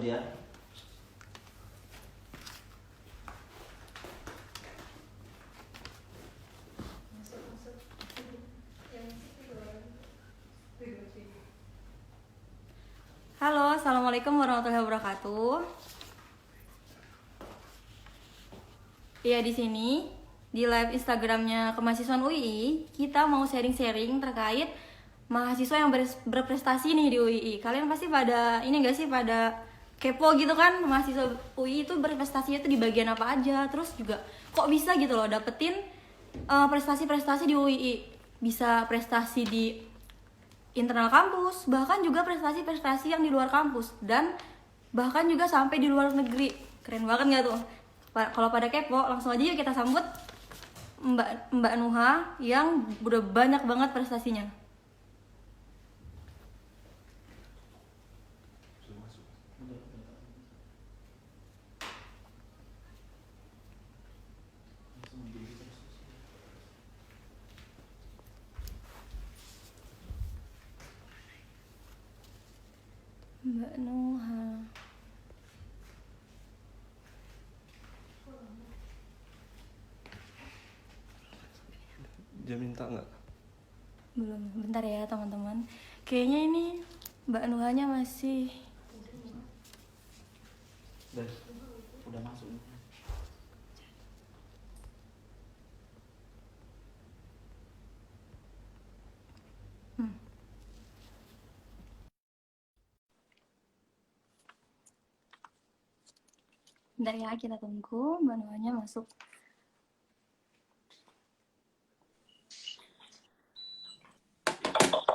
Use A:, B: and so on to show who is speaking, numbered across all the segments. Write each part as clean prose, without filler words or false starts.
A: dia.
B: Halo, assalamualaikum warahmatullahi wabarakatuh. Iya, di sini di live Instagramnya Kemahasiswaan UI, kita mau sharing-sharing terkait mahasiswa yang berprestasi nih di UI. Kalian pasti pada ini gak sih, pada kepo gitu kan, mahasiswa UI itu berprestasinya itu di bagian apa aja, terus juga kok bisa gitu loh dapetin prestasi-prestasi di UI. Bisa prestasi di internal kampus, bahkan juga prestasi-prestasi yang di luar kampus, dan bahkan juga sampai di luar negeri. Keren banget nggak tuh? Kalau pada kepo, langsung aja yuk kita sambut Mbak Nuha yang udah banyak banget prestasinya. Mbak Nuha.
C: Dia minta nggak?
B: Belum, bentar ya teman-teman. Kayaknya ini Mbak Nuhanya masih.
A: Udah masuk.
B: Bentar ya, kita tunggu Mbak Nuhanya masuk.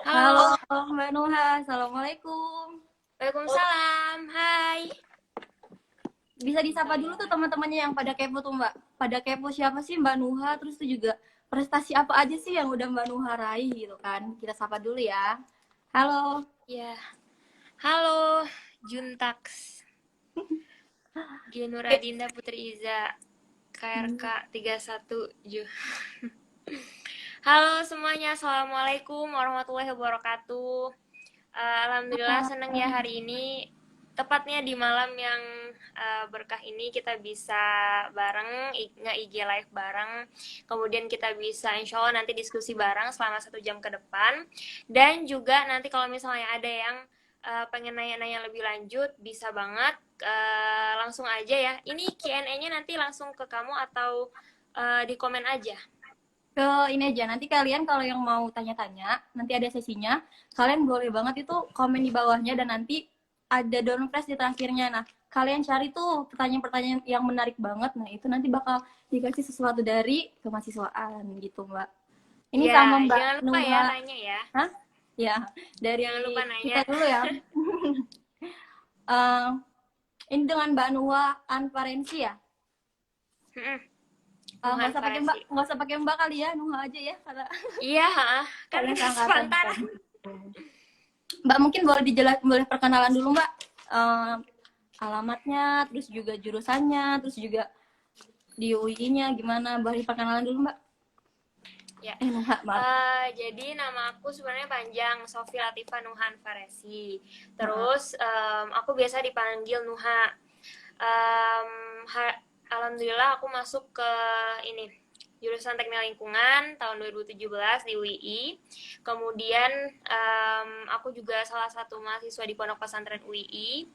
B: Halo Mbak Nuha, assalamualaikum.
D: Waalaikumsalam, hai.
B: Bisa disapa dulu tuh teman-temannya yang pada kepo tuh Mbak. Pada kepo siapa sih Mbak Nuha, terus tuh juga prestasi apa aja sih yang udah Mbak Nuha raih gitu kan. Kita sapa dulu ya. Halo.
D: Ya, halo Juntax. Nuradinda Putri Iza, KRK 31 Halo semuanya, assalamualaikum warahmatullahi wabarakatuh. Alhamdulillah seneng ya hari ini, tepatnya di malam yang berkah ini kita bisa bareng nge-IG live bareng, kemudian kita bisa insya Allah nanti diskusi bareng selama 1 jam ke depan, dan juga nanti kalau misalnya ada yang pengen nanya-nanya lebih lanjut bisa banget langsung aja ya. Ini Q&A-nya nanti langsung ke kamu atau di komen aja?
B: Ke ini aja, nanti kalian kalau yang mau tanya-tanya, nanti ada sesinya, kalian boleh banget itu komen di bawahnya dan nanti ada downpress di terakhirnya. Nah, kalian cari tuh pertanyaan-pertanyaan yang menarik banget. Nah, itu nanti bakal dikasih sesuatu dari kemahasiswaan gitu, Mbak. Ini
D: ya,
B: sama Mbak
D: jangan lupa
B: Nuha.
D: ya tanya ya.
B: Hah? Ya, dari
D: Jangan lupa nanya.
B: kita dulu ya. Ini dengan Mbak Nuha Anfarensi ya? Nggak usah pakai Mbak kali ya, Nuha aja ya.
D: Iya, kan spontan.
B: Mbak mungkin boleh perkenalan dulu Mbak, alamatnya, terus juga jurusannya, terus juga di UI-nya gimana, boleh perkenalan dulu Mbak.
D: Ya.
B: Nuha, maaf.
D: Jadi nama aku sebenarnya panjang, Sofia Latifa Nuha Anfaresi. Terus aku biasa dipanggil Nuha. Alhamdulillah aku masuk ke ini jurusan Teknik Lingkungan tahun 2017 di UI. Kemudian aku juga salah satu mahasiswa di Pondok Pesantren UI.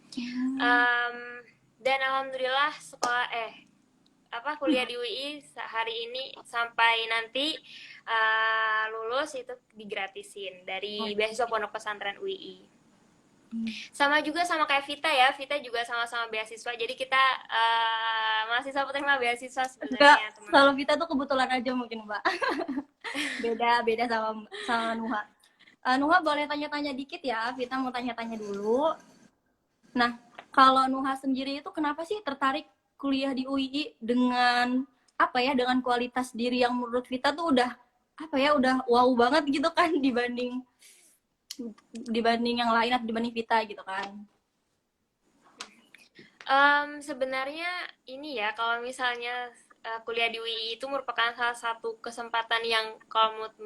D: Dan alhamdulillah kuliah di UI hari ini sampai nanti lulus itu digratisin dari beasiswa Pondok Pesantren UI. Sama juga sama kayak Vita ya, Vita juga sama-sama beasiswa, jadi kita mahasiswa penerima beasiswa sebenarnya.
B: Kalau Vita tuh kebetulan aja mungkin Mbak. beda sama Nuha. Nuha boleh tanya-tanya dikit ya, Vita mau tanya-tanya dulu. Nah, kalau Nuha sendiri itu kenapa sih tertarik kuliah di UI dengan dengan kualitas diri yang menurut Vita tuh udah wow banget gitu kan dibanding yang lain atau dibanding Vita gitu kan?
D: Sebenarnya ini ya, kalau misalnya kuliah di UI itu merupakan salah satu kesempatan yang kalau menurut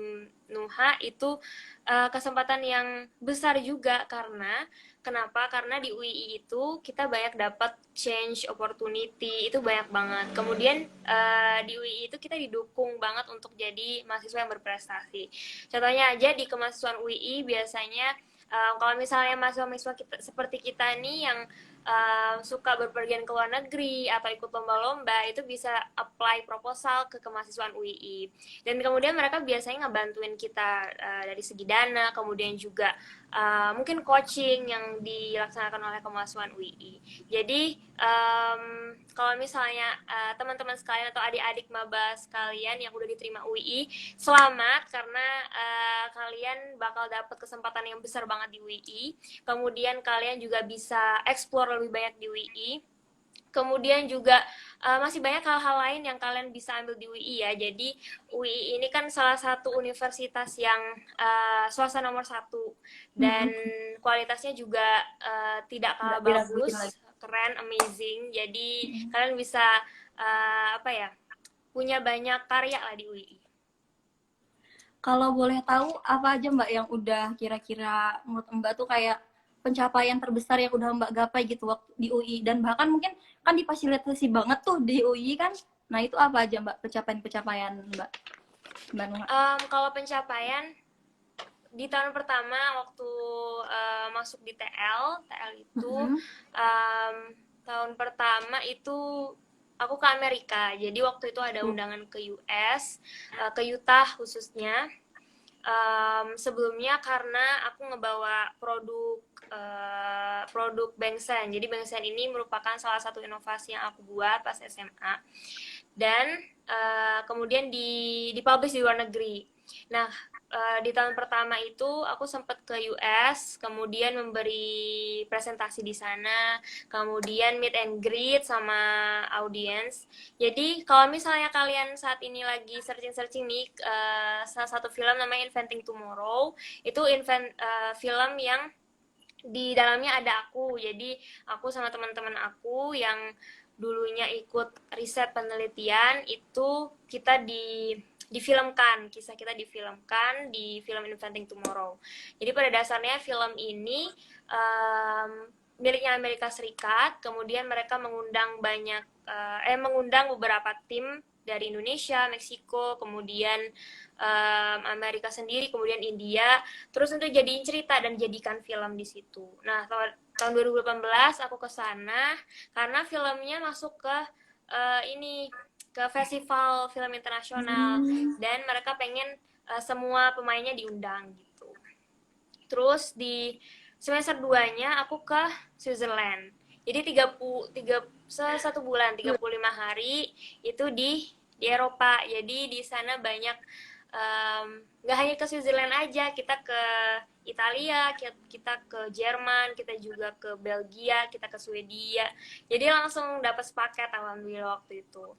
D: Nuha itu kesempatan yang besar juga. Karena kenapa? Karena di UI itu kita banyak dapat change opportunity, itu banyak banget. Kemudian di UI itu kita didukung banget untuk jadi mahasiswa yang berprestasi. Contohnya aja di kemahasiswaan UI biasanya kalau misalnya mahasiswa-mahasiswa kita, seperti kita nih yang suka berpergian ke luar negeri atau ikut lomba-lomba, itu bisa apply proposal ke kemahasiswaan UII. Dan kemudian mereka biasanya ngebantuin kita dari segi dana, kemudian juga mungkin coaching yang dilaksanakan oleh kemahasiswaan UII. Jadi kalau misalnya teman-teman sekalian atau adik-adik maba sekalian yang udah diterima UII, selamat karena kalian bakal dapat kesempatan yang besar banget di UII. Kemudian kalian juga bisa explore lebih banyak di UII. Kemudian juga masih banyak hal-hal lain yang kalian bisa ambil di UI ya. Jadi UI ini kan salah satu universitas yang swasta nomor 1 dan kualitasnya juga tidak kalah bagus, keren, amazing. Jadi kalian bisa punya banyak karya lah di UI.
B: Kalau boleh tahu apa aja Mbak yang udah kira-kira menurut Mbak tuh kayak pencapaian terbesar yang udah Mbak gapai gitu waktu di UI, dan bahkan mungkin kan difasilitasi banget tuh di UI kan. Nah, itu apa aja Mbak pencapaian Mbak Nuha?
D: Kalau pencapaian di tahun pertama waktu masuk di TL itu tahun pertama itu aku ke Amerika. Jadi waktu itu ada undangan ke US, ke Utah khususnya. Sebelumnya karena aku ngebawa produk Bengsen. Jadi Bengsen ini merupakan salah satu inovasi yang aku buat pas SMA. Dan kemudian dipublish di luar negeri. Nah, di tahun pertama itu aku sempat ke US, kemudian memberi presentasi di sana, kemudian meet and greet sama audiens. Jadi kalau misalnya kalian saat ini lagi searching nih, salah satu film namanya Inventing Tomorrow, itu film yang di dalamnya ada aku. Jadi aku sama teman-teman aku yang dulunya ikut riset penelitian itu kita difilmkan, kisah kita difilmkan di film Inventing Tomorrow. Jadi pada dasarnya film ini miliknya Amerika Serikat, kemudian mereka mengundang beberapa tim dari Indonesia, Meksiko, kemudian Amerika sendiri, kemudian India, terus untuk jadiin cerita dan jadikan film di situ. Nah, tahun 2018 aku ke sana karena filmnya masuk ke ke festival film internasional dan mereka pengen semua pemainnya diundang gitu. Terus di semester 2-nya aku ke Switzerland. Jadi 1 bulan 35 hari itu di Eropa. Jadi di sana banyak nggak hanya ke Switzerland aja, kita ke Italia, kita ke Jerman, kita juga ke Belgia, kita ke Swedia. Jadi langsung dapat sepaket alhamdulillah waktu itu.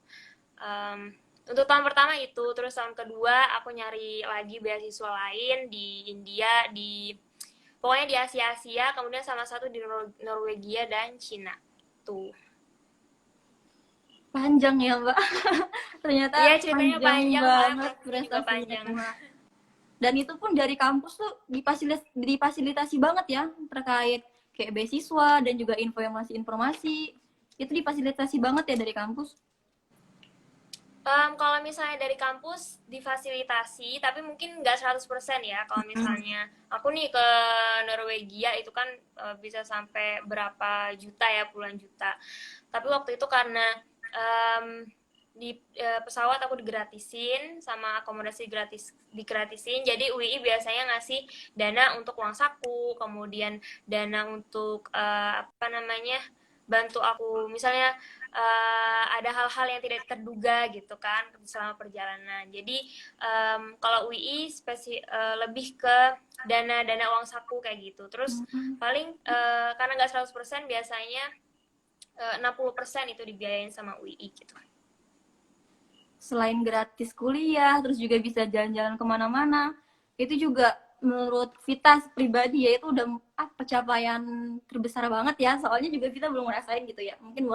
D: Untuk tahun pertama itu, terus tahun kedua aku nyari lagi beasiswa lain di India, pokoknya di Asia, kemudian sama satu di Norwegia dan Cina. Tuh.
B: Panjang ya Mbak. Ternyata
D: iya, ceritanya panjang
B: banget prestasinya. Dan itu pun dari kampus tuh difasilitasi banget ya, terkait kayak beasiswa dan juga informasi. Itu difasilitasi banget ya dari kampus.
D: Kalau misalnya dari kampus difasilitasi, tapi mungkin nggak 100% ya. Kalau misalnya aku nih ke Norwegia itu kan bisa sampai berapa juta ya, puluhan juta. Tapi waktu itu karena di pesawat aku digratisin, sama akomodasi digratisin. Jadi UII biasanya ngasih dana untuk uang saku, kemudian dana untuk bantu aku misalnya ada hal-hal yang tidak terduga gitu kan selama perjalanan. Jadi kalau UI lebih ke dana uang saku kayak gitu. Terus paling karena nggak 100% biasanya 60% itu dibiayain sama UI gitu.
B: Selain gratis kuliah, terus juga bisa jalan-jalan kemana-mana, itu juga menurut Vita pribadi ya itu udah pencapaian terbesar banget ya. Soalnya juga Vita belum ngerasain gitu ya. Mungkin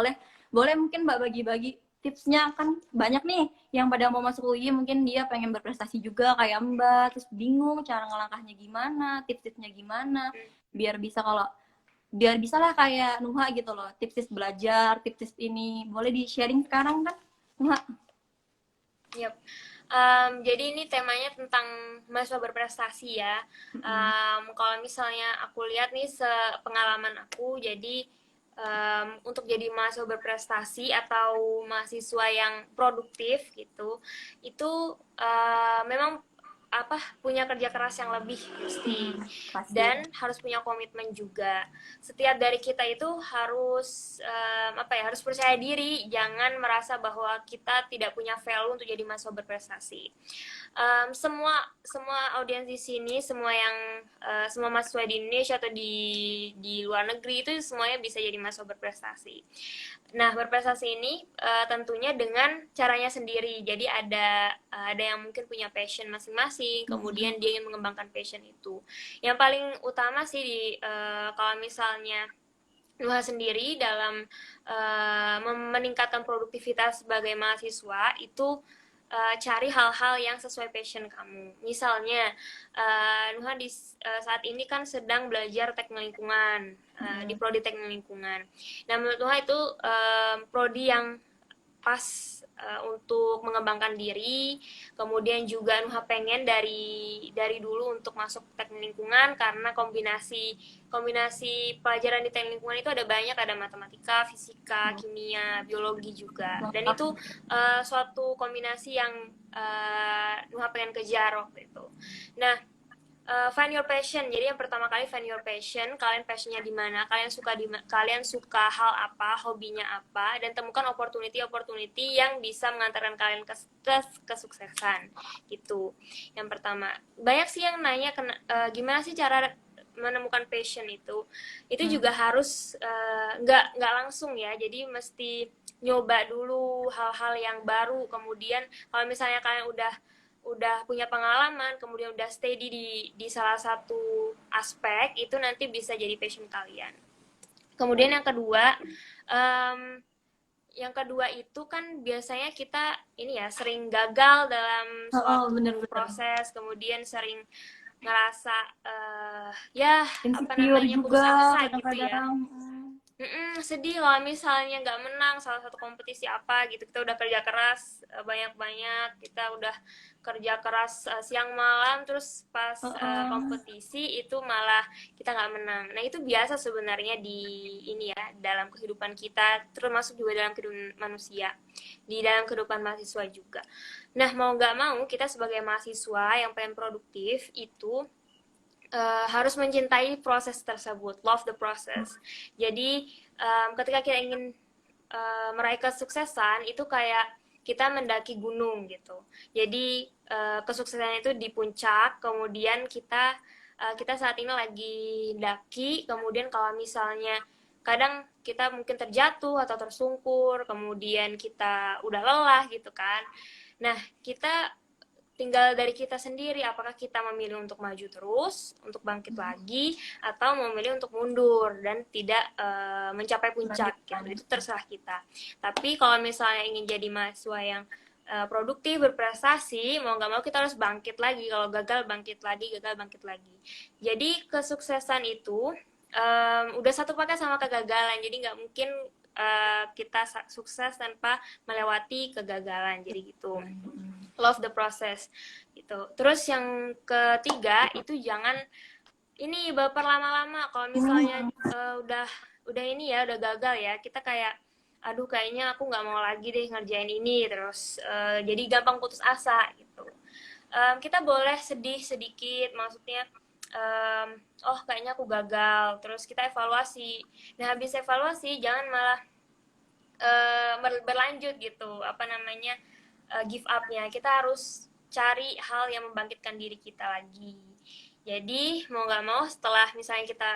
B: boleh mungkin Mbak bagi-bagi tipsnya kan banyak nih yang pada mau masuk UI, mungkin dia pengen berprestasi juga kayak Mbak, terus bingung cara ngelangkahnya gimana, tips-tipsnya gimana, biar bisa lah kayak Nuha gitu loh, tips-tips belajar, tips-tips ini boleh di sharing sekarang kan Nuha?
D: Yap. Jadi ini temanya tentang mahasiswa berprestasi ya. Kalau misalnya aku lihat nih sepengalaman aku, jadi untuk jadi mahasiswa berprestasi atau mahasiswa yang produktif gitu, itu memang punya kerja keras yang lebih pasti,
B: Pasti.
D: dan harus punya komitmen juga. Setiap dari kita itu harus harus percaya diri, jangan merasa bahwa kita tidak punya value untuk jadi mahasiswa berprestasi. Semua audiens di sini, semua mahasiswa di Indonesia atau di luar negeri itu semuanya bisa jadi mahasiswa berprestasi. Nah, berprestasi ini tentunya dengan caranya sendiri. Jadi ada yang mungkin punya passion masing-masing, kemudian dia ingin mengembangkan passion itu. Yang paling utama sih kalau misalnya Nuha sendiri dalam meningkatkan produktivitas sebagai mahasiswa itu cari hal-hal yang sesuai passion kamu. Misalnya Nuha saat ini kan sedang belajar teknik lingkungan di prodi teknik lingkungan. Nah, menurut Nuha itu prodi yang pas untuk mengembangkan diri. Kemudian juga Nuha pengen dari dulu untuk masuk teknik lingkungan, karena kombinasi pelajaran di teknik lingkungan itu ada banyak, ada matematika, fisika, kimia, biologi juga. Dan itu suatu kombinasi yang Nuha pengen kejar waktu itu. Nah, find your passion. Jadi yang pertama kali find your passion. Kalian passionnya di mana? Kalian suka hal apa? Hobinya apa? Dan temukan opportunity yang bisa mengantarkan kalian ke kesuksesan. Gitu. Yang pertama. Banyak sih yang nanya gimana sih cara menemukan passion itu. Itu juga harus nggak langsung ya. Jadi mesti nyoba dulu hal-hal yang baru. Kemudian kalau misalnya kalian udah punya pengalaman, kemudian udah steady di salah satu aspek, itu nanti bisa jadi passion kalian. Kemudian yang kedua itu kan biasanya kita ini ya sering gagal dalam suatu proses, kemudian sering ngerasa
B: insecure juga
D: putus asa gitu ya. Sedih kalau misalnya nggak menang salah satu kompetisi apa gitu. Kita udah kerja keras banyak-banyak, kita udah kerja keras siang malam, terus pas kompetisi itu malah kita nggak menang. Nah, itu biasa sebenarnya dalam kehidupan kita, termasuk juga dalam kehidupan manusia, di dalam kehidupan mahasiswa juga. Nah, mau nggak mau kita sebagai mahasiswa yang pengen produktif itu harus mencintai proses tersebut, love the process. Jadi ketika kita ingin meraih kesuksesan itu kayak kita mendaki gunung gitu. Jadi kesuksesan itu di puncak, kemudian kita saat ini lagi daki, kemudian kalau misalnya kadang kita mungkin terjatuh atau tersungkur, kemudian kita udah lelah gitu kan. Nah, kita tinggal dari kita sendiri, apakah kita memilih untuk maju terus, untuk bangkit lagi, atau memilih untuk mundur dan tidak mencapai puncak gitu. Itu terserah kita. Tapi kalau misalnya ingin jadi mahasiswa yang produktif, berprestasi, mau nggak mau kita harus bangkit lagi. Kalau gagal bangkit lagi. Jadi kesuksesan itu udah satu paket sama kegagalan. Jadi nggak mungkin kita sukses tanpa melewati kegagalan. Jadi gitu. Love the process gitu. Terus yang ketiga itu jangan ini baper lama-lama. Kalau misalnya udah gagal ya, kita kayak aduh kayaknya aku nggak mau lagi deh ngerjain ini, terus jadi gampang putus asa gitu. Kita boleh sedih sedikit, maksudnya oh kayaknya aku gagal, terus kita evaluasi. Nah, habis evaluasi jangan malah berlanjut gitu, give up-nya. Kita harus cari hal yang membangkitkan diri kita lagi. Jadi mau nggak mau setelah misalnya kita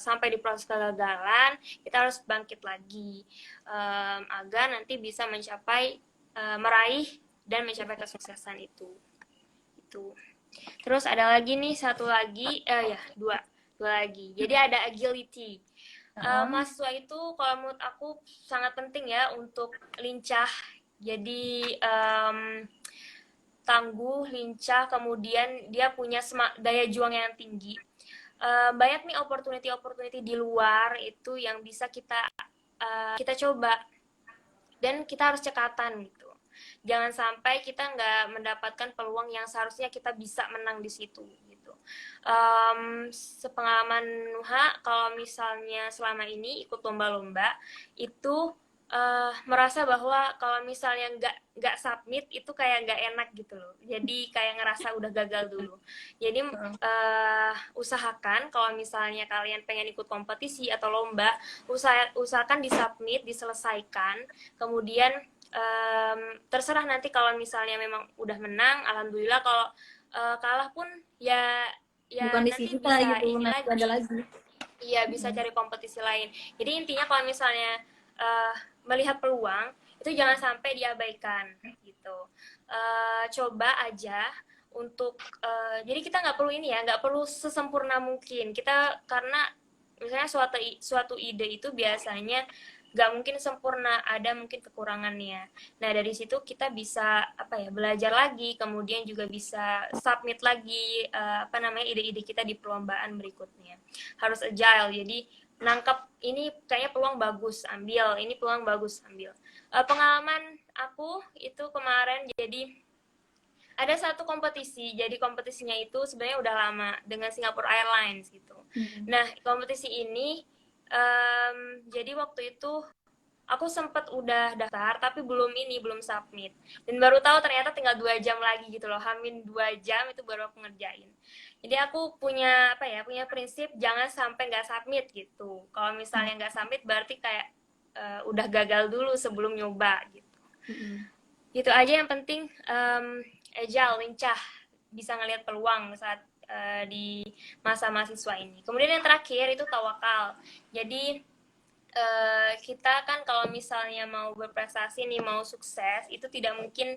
D: sampai di proses kegagalan, kita harus bangkit lagi agar nanti bisa meraih dan mencapai kesuksesan itu. Terus ada lagi nih dua lagi. Jadi ada agility. Mahasiswa itu kalau menurut aku sangat penting ya untuk lincah. Jadi tangguh, lincah, kemudian dia punya daya juang yang tinggi. Banyak nih opportunity di luar itu yang bisa kita coba, dan kita harus cekatan gitu. Jangan sampai kita nggak mendapatkan peluang yang seharusnya kita bisa menang di situ gitu. Sepengalaman Nuha, kalau misalnya selama ini ikut lomba-lomba itu merasa bahwa kalau misalnya nggak submit itu kayak nggak enak gitu loh. Jadi kayak ngerasa udah gagal dulu. Jadi usahakan kalau misalnya kalian pengen ikut kompetisi atau lomba, usahakan disubmit, diselesaikan. Kemudian terserah nanti kalau misalnya memang udah menang, alhamdulillah. Kalau kalah pun ya
B: bukan di
D: nanti
B: situ
D: bisa
B: gitu,
D: ini
B: nanti
D: lagi.
B: ada lagi.
D: Iya, bisa cari kompetisi lain. Jadi intinya kalau misalnya melihat peluang itu jangan sampai diabaikan gitu. Coba aja untuk jadi kita nggak perlu ini ya, nggak perlu sesempurna mungkin kita, karena misalnya suatu ide itu biasanya nggak mungkin sempurna, ada mungkin kekurangannya. Nah dari situ kita bisa belajar lagi, kemudian juga bisa submit lagi ide-ide kita di perlombaan berikutnya. Harus agile, jadi nangkep ini kayaknya peluang bagus ambil, ini peluang bagus ambil. Pengalaman aku itu kemarin, jadi ada satu kompetisi, jadi kompetisinya itu sebenarnya udah lama dengan Singapore Airlines gitu. Nah kompetisi ini jadi waktu itu aku sempat udah daftar tapi belum submit, dan baru tahu ternyata tinggal 2 jam lagi gitu loh, hamin 2 jam itu baru aku ngerjain. Jadi aku punya prinsip jangan sampai nggak submit gitu. Kalau misalnya nggak submit berarti kayak udah gagal dulu sebelum nyoba gitu. Gitu aja, yang penting agile, lincah, bisa ngelihat peluang saat di masa mahasiswa ini. Kemudian yang terakhir itu tawakal. Jadi kita kan kalau misalnya mau berprestasi nih, mau sukses, itu tidak mungkin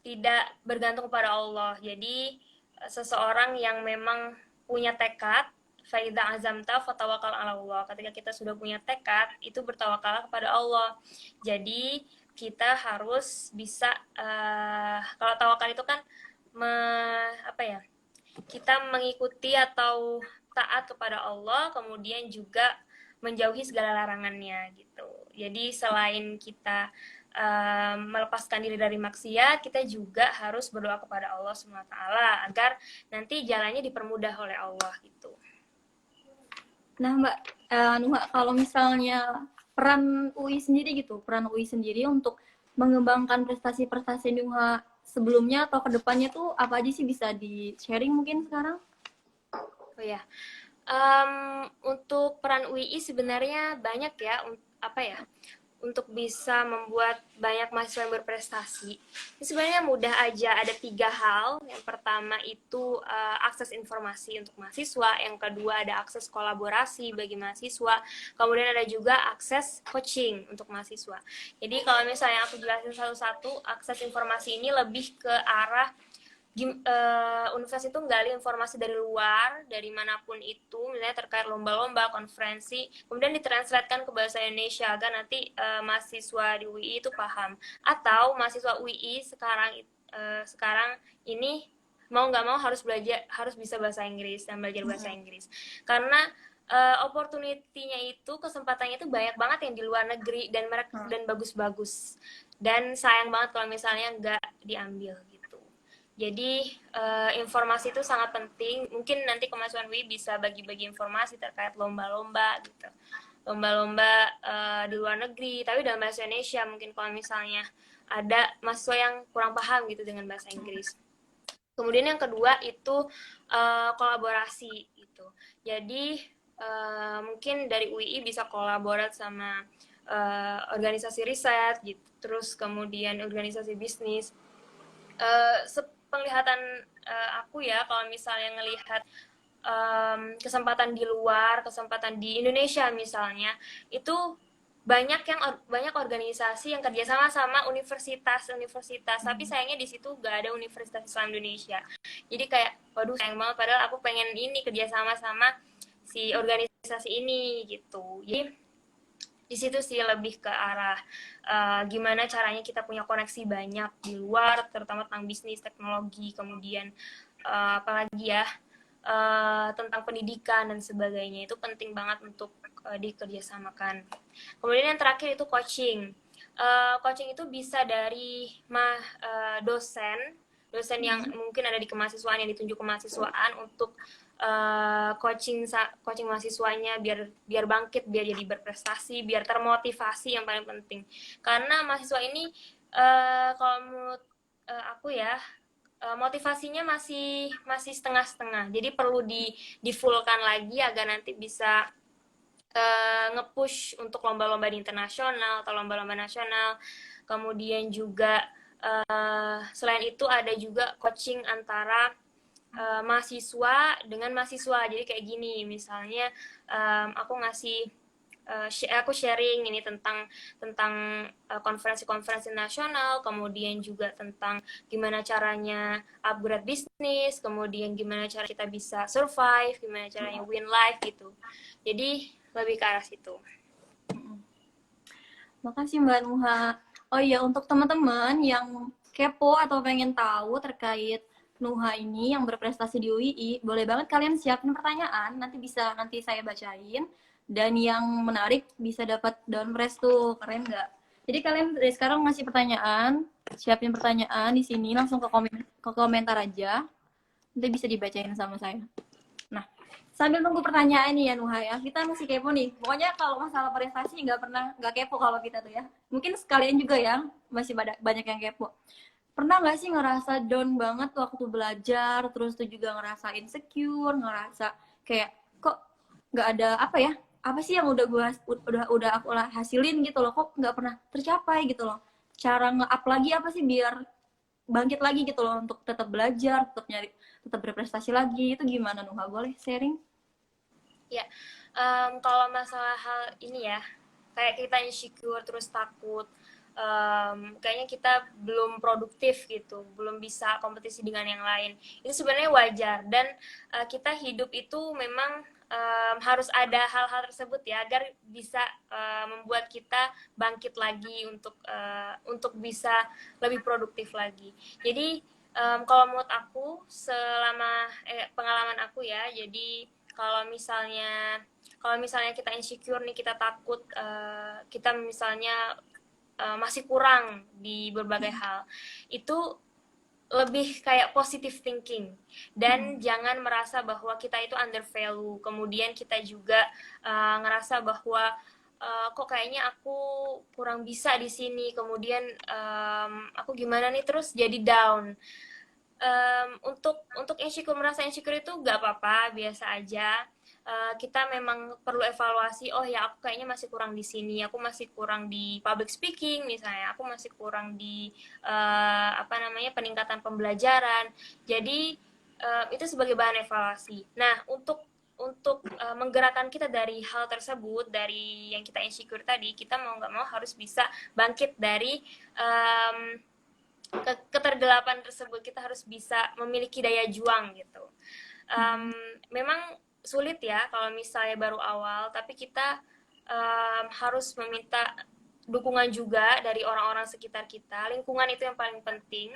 D: tidak bergantung kepada Allah. Jadi seseorang yang memang punya tekad, faidha azamta fatawakal ala Allah. Ketika kita sudah punya tekad, itu bertawakal kepada Allah. Jadi kita harus bisa kalau tawakal itu kan kita mengikuti atau taat kepada Allah, kemudian juga menjauhi segala larangannya gitu. Jadi selain kita melepaskan diri dari maksiat, kita juga harus berdoa kepada Allah SWT agar nanti jalannya dipermudah oleh Allah gitu.
B: Nah Mbak Nuha, kalau misalnya peran UI sendiri untuk mengembangkan prestasi-prestasi Nuha sebelumnya atau kedepannya tuh apa aja sih, bisa di-sharing mungkin sekarang?
D: Oh ya, untuk peran UI sebenarnya banyak ya, untuk bisa membuat banyak mahasiswa yang berprestasi. Ini sebenarnya mudah aja, ada 3 hal. Yang pertama itu akses informasi untuk mahasiswa, yang kedua ada akses kolaborasi bagi mahasiswa, kemudian ada juga akses coaching untuk mahasiswa. Jadi kalau misalnya aku jelasin satu-satu, akses informasi ini lebih ke arah universitas itu nggali informasi dari luar, dari manapun itu, misalnya terkait lomba-lomba, konferensi, kemudian ditranslatekan ke bahasa Indonesia agar nanti mahasiswa di UI itu paham. Atau mahasiswa UI sekarang ini mau nggak mau harus bisa bahasa Inggris dan belajar bahasa Inggris, karena opportunity-nya itu, kesempatannya itu banyak banget yang di luar negeri dan bagus-bagus, dan sayang banget kalau misalnya nggak diambil gitu. Jadi informasi itu sangat penting. Mungkin nanti kemahasiswaan UI bisa bagi-bagi informasi terkait lomba-lomba gitu, lomba-lomba di luar negeri tapi dalam bahasa Indonesia, mungkin kalau misalnya ada mahasiswa yang kurang paham gitu dengan bahasa Inggris. Kemudian yang kedua itu kolaborasi gitu. Jadi mungkin dari UI bisa kolaborasi sama organisasi riset gitu, terus kemudian organisasi bisnis. Penglihatan aku ya, kalau misalnya ngelihat kesempatan di luar, kesempatan di Indonesia misalnya, itu banyak organisasi yang kerjasama sama universitas, tapi sayangnya di situ nggak ada Universitas Islam Indonesia. Jadi kayak waduh sayang banget, padahal aku pengen ini kerjasama sama si organisasi ini gitu. Jadi di situ sih lebih ke arah gimana caranya kita punya koneksi banyak di luar, terutama tentang bisnis, teknologi, kemudian apalagi ya tentang pendidikan dan sebagainya. Itu penting banget untuk dikerjasamakan. Kemudian yang terakhir itu coaching. Coaching itu bisa dari dosen yang mungkin ada di kemahasiswaan, yang ditunjuk kemahasiswaan untuk coaching mahasiswanya biar bangkit, biar jadi berprestasi, biar termotivasi, yang paling penting. Karena mahasiswa ini kalau menurut aku ya, motivasinya masih setengah-setengah. Jadi perlu di fullkan lagi agar nanti bisa nge-push untuk lomba-lomba di internasional atau lomba-lomba nasional. Kemudian juga selain itu ada juga coaching antara mahasiswa dengan mahasiswa. Jadi kayak gini, misalnya aku sharing ini tentang konferensi-konferensi nasional, kemudian juga tentang gimana caranya upgrade bisnis, kemudian gimana cara kita bisa survive, gimana caranya win life gitu. Jadi lebih ke arah situ.
B: Makasih Mbak Nuha. Oh iya, untuk teman-teman yang kepo atau pengen tahu terkait Nuha ini yang berprestasi di UII, boleh banget kalian siapin pertanyaan, nanti saya bacain, dan yang menarik bisa dapat down prize tuh, keren nggak? Jadi kalian dari sekarang ngasih pertanyaan, siapin pertanyaan di sini, langsung ke komentar aja, nanti bisa dibacain sama saya. Nah, sambil nunggu pertanyaan nih ya Nuha ya, kita masih kepo nih. Pokoknya kalau masalah prestasi nggak kepo kalau kita tuh ya. Mungkin sekalian juga ya, masih banyak yang kepo. Pernah nggak sih ngerasa down banget waktu belajar, terus tuh juga ngerasa insecure, ngerasa kayak kok nggak ada apa sih yang udah aku hasilin gitu loh, kok nggak pernah tercapai gitu loh. Cara nge-up lagi apa sih biar bangkit lagi gitu loh untuk tetap belajar, tetap berprestasi lagi, itu gimana Nuha? Boleh sharing?
D: Ya, kalau masalah hal ini ya, kayak kita insecure terus takut, kayaknya kita belum produktif gitu, belum bisa kompetisi dengan yang lain. Itu sebenarnya wajar, dan kita hidup itu memang harus ada hal-hal tersebut ya, agar bisa membuat kita bangkit lagi untuk bisa lebih produktif lagi. Jadi kalau menurut aku, selama pengalaman aku ya, jadi kalau misalnya kita insecure nih, kita takut, kita misalnya masih kurang di berbagai hal, itu lebih kayak positive thinking, dan jangan merasa bahwa kita itu under value. Kemudian kita juga ngerasa bahwa kok kayaknya aku kurang bisa di sini, kemudian aku gimana nih, terus jadi down. Untuk merasa insecure itu nggak apa-apa, biasa aja. Kita memang perlu evaluasi, oh ya aku kayaknya masih kurang di sini, aku masih kurang di public speaking misalnya, aku masih kurang di peningkatan pembelajaran. Jadi itu sebagai bahan evaluasi. Nah, untuk menggerakkan kita dari hal tersebut, dari yang kita insecure tadi, kita mau nggak mau harus bisa bangkit dari ketergelapan tersebut. Kita harus bisa memiliki daya juang gitu. Memang sulit ya kalau misalnya baru awal, tapi kita harus meminta dukungan juga dari orang-orang sekitar kita. Lingkungan itu yang paling penting.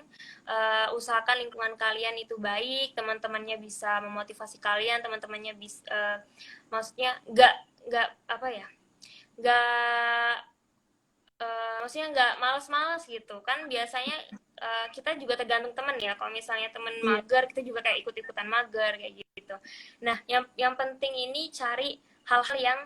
D: Usahakan lingkungan kalian itu baik, teman-temannya bisa memotivasi kalian, teman-temannya bisa maksudnya nggak maksudnya nggak malas-malas gitu kan. Biasanya kita juga tergantung teman ya, kalau misalnya teman mager, kita juga kayak ikut-ikutan mager kayak gitu. Nah, yang penting ini cari hal-hal yang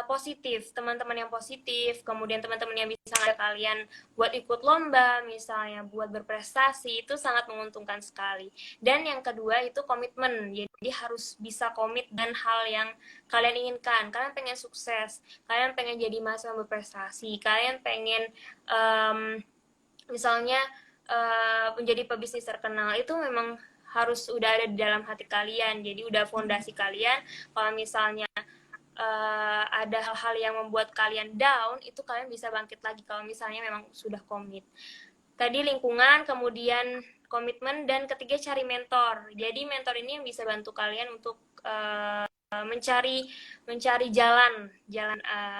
D: positif, teman-teman yang positif, kemudian teman-teman yang bisa ngajak kalian buat ikut lomba misalnya, buat berprestasi, itu sangat menguntungkan sekali. Dan yang kedua itu komitmen, jadi harus bisa komit dan hal yang kalian inginkan. Kalian pengen sukses, kalian pengen jadi mahasiswa berprestasi, kalian pengen misalnya menjadi pebisnis terkenal, itu memang harus udah ada di dalam hati kalian, jadi udah fondasi kalian. Kalau misalnya ada hal-hal yang membuat kalian down, itu kalian bisa bangkit lagi kalau misalnya memang sudah komit. Tadi lingkungan, kemudian komitmen, dan ketiga cari mentor. Jadi mentor ini yang bisa bantu kalian untuk mencari jalan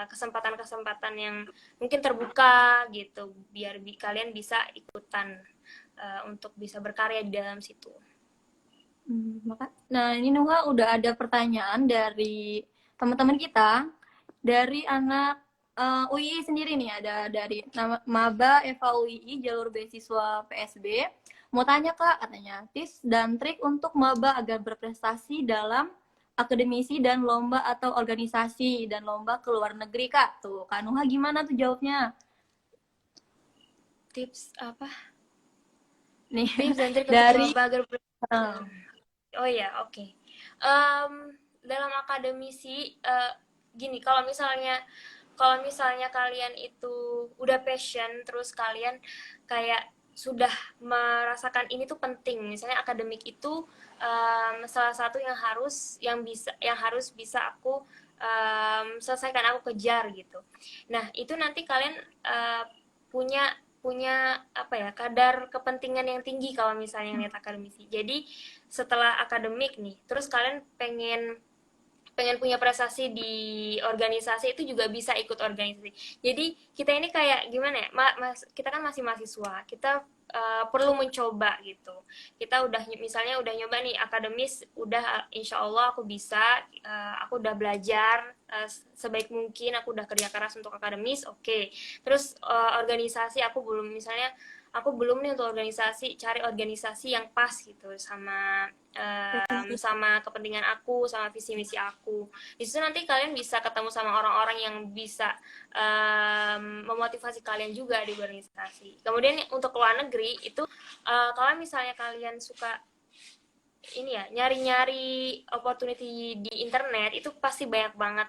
D: kesempatan-kesempatan yang mungkin terbuka gitu, biar kalian bisa ikutan untuk bisa berkarya di dalam situ.
B: Nah, ini Nuha udah ada pertanyaan dari teman-teman kita, dari anak UI sendiri nih, ada dari nama Maba Eva UI jalur beasiswa PSB. Mau tanya Kak, katanya, tips dan trik untuk maba agar berprestasi dalam akademisi dan lomba atau organisasi dan lomba ke luar negeri Kak. Tuh, Kak Nuha gimana tuh jawabnya?
D: Tips apa?
B: Nih,
D: Tips dan trik
B: dari
D: untuk maba agar oh ya, oke. Dalam akademisi gini, kalau misalnya kalian itu udah passion, terus kalian kayak sudah merasakan ini tuh penting, misalnya akademik itu salah satu yang harus bisa aku selesaikan, aku kejar gitu. Nah, itu nanti kalian punya punya apa ya, kadar kepentingan yang tinggi kalau misalnya lihat akademisi. Jadi setelah akademik nih, terus kalian pengen punya prestasi di organisasi, itu juga bisa ikut organisasi. Jadi kita ini kayak gimana ya, kita kan masih mahasiswa, kita perlu mencoba gitu. Kita misalnya udah nyoba nih akademis, udah insya Allah aku bisa, aku udah belajar sebaik mungkin, aku udah kerja keras untuk akademis, oke. Terus organisasi aku belum, misalnya aku belum nih untuk organisasi, cari organisasi yang pas gitu sama sama kepentingan aku, sama visi misi aku. Di situ nanti kalian bisa ketemu sama orang-orang yang bisa memotivasi kalian juga di organisasi. Kemudian untuk luar negeri itu kalau misalnya kalian suka ini ya, nyari-nyari opportunity di internet, itu pasti banyak banget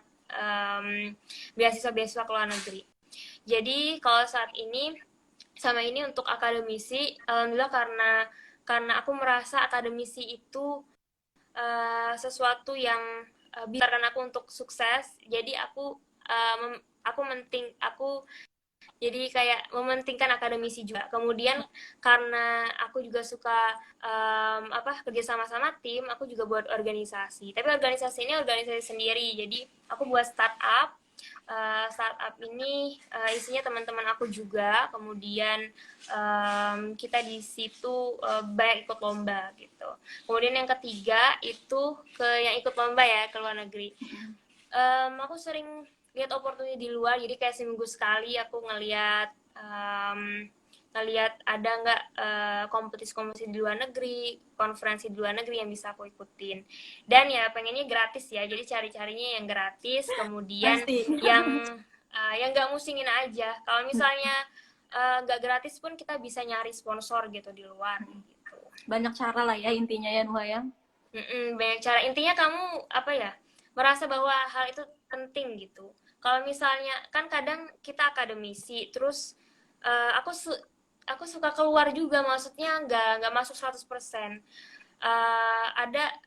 D: beasiswa-beasiswa ke luar negeri. Jadi kalau saat ini sama ini untuk akademisi, alhamdulillah, karena aku merasa akademisi itu sesuatu yang bisa aku untuk sukses. Jadi aku jadi kayak mementingkan akademisi juga. Kemudian karena aku juga suka kerja sama tim, aku juga buat organisasi. Tapi organisasi ini organisasi sendiri. Jadi aku buat startup. Startup ini isinya teman-teman aku juga. Kemudian kita di situ banyak ikut lomba gitu. Kemudian yang ketiga itu yang ikut lomba ya, ke luar negeri. Aku sering lihat opportunity di luar, jadi kayak seminggu sekali aku ngelihat ada nggak kompetisi-kompetisi di luar negeri, konferensi di luar negeri yang bisa aku ikutin. Dan ya pengennya gratis ya, jadi cari-carinya yang gratis, kemudian yang nggak musingin aja. Kalau misalnya nggak gratis pun kita bisa nyari sponsor gitu di luar gitu.
B: Banyak cara lah ya intinya ya Nuha ya.
D: Banyak cara, intinya kamu apa ya, merasa bahwa hal itu penting gitu. Kalau misalnya kan kadang kita akademisi, terus aku suka keluar juga, maksudnya nggak masuk 100%.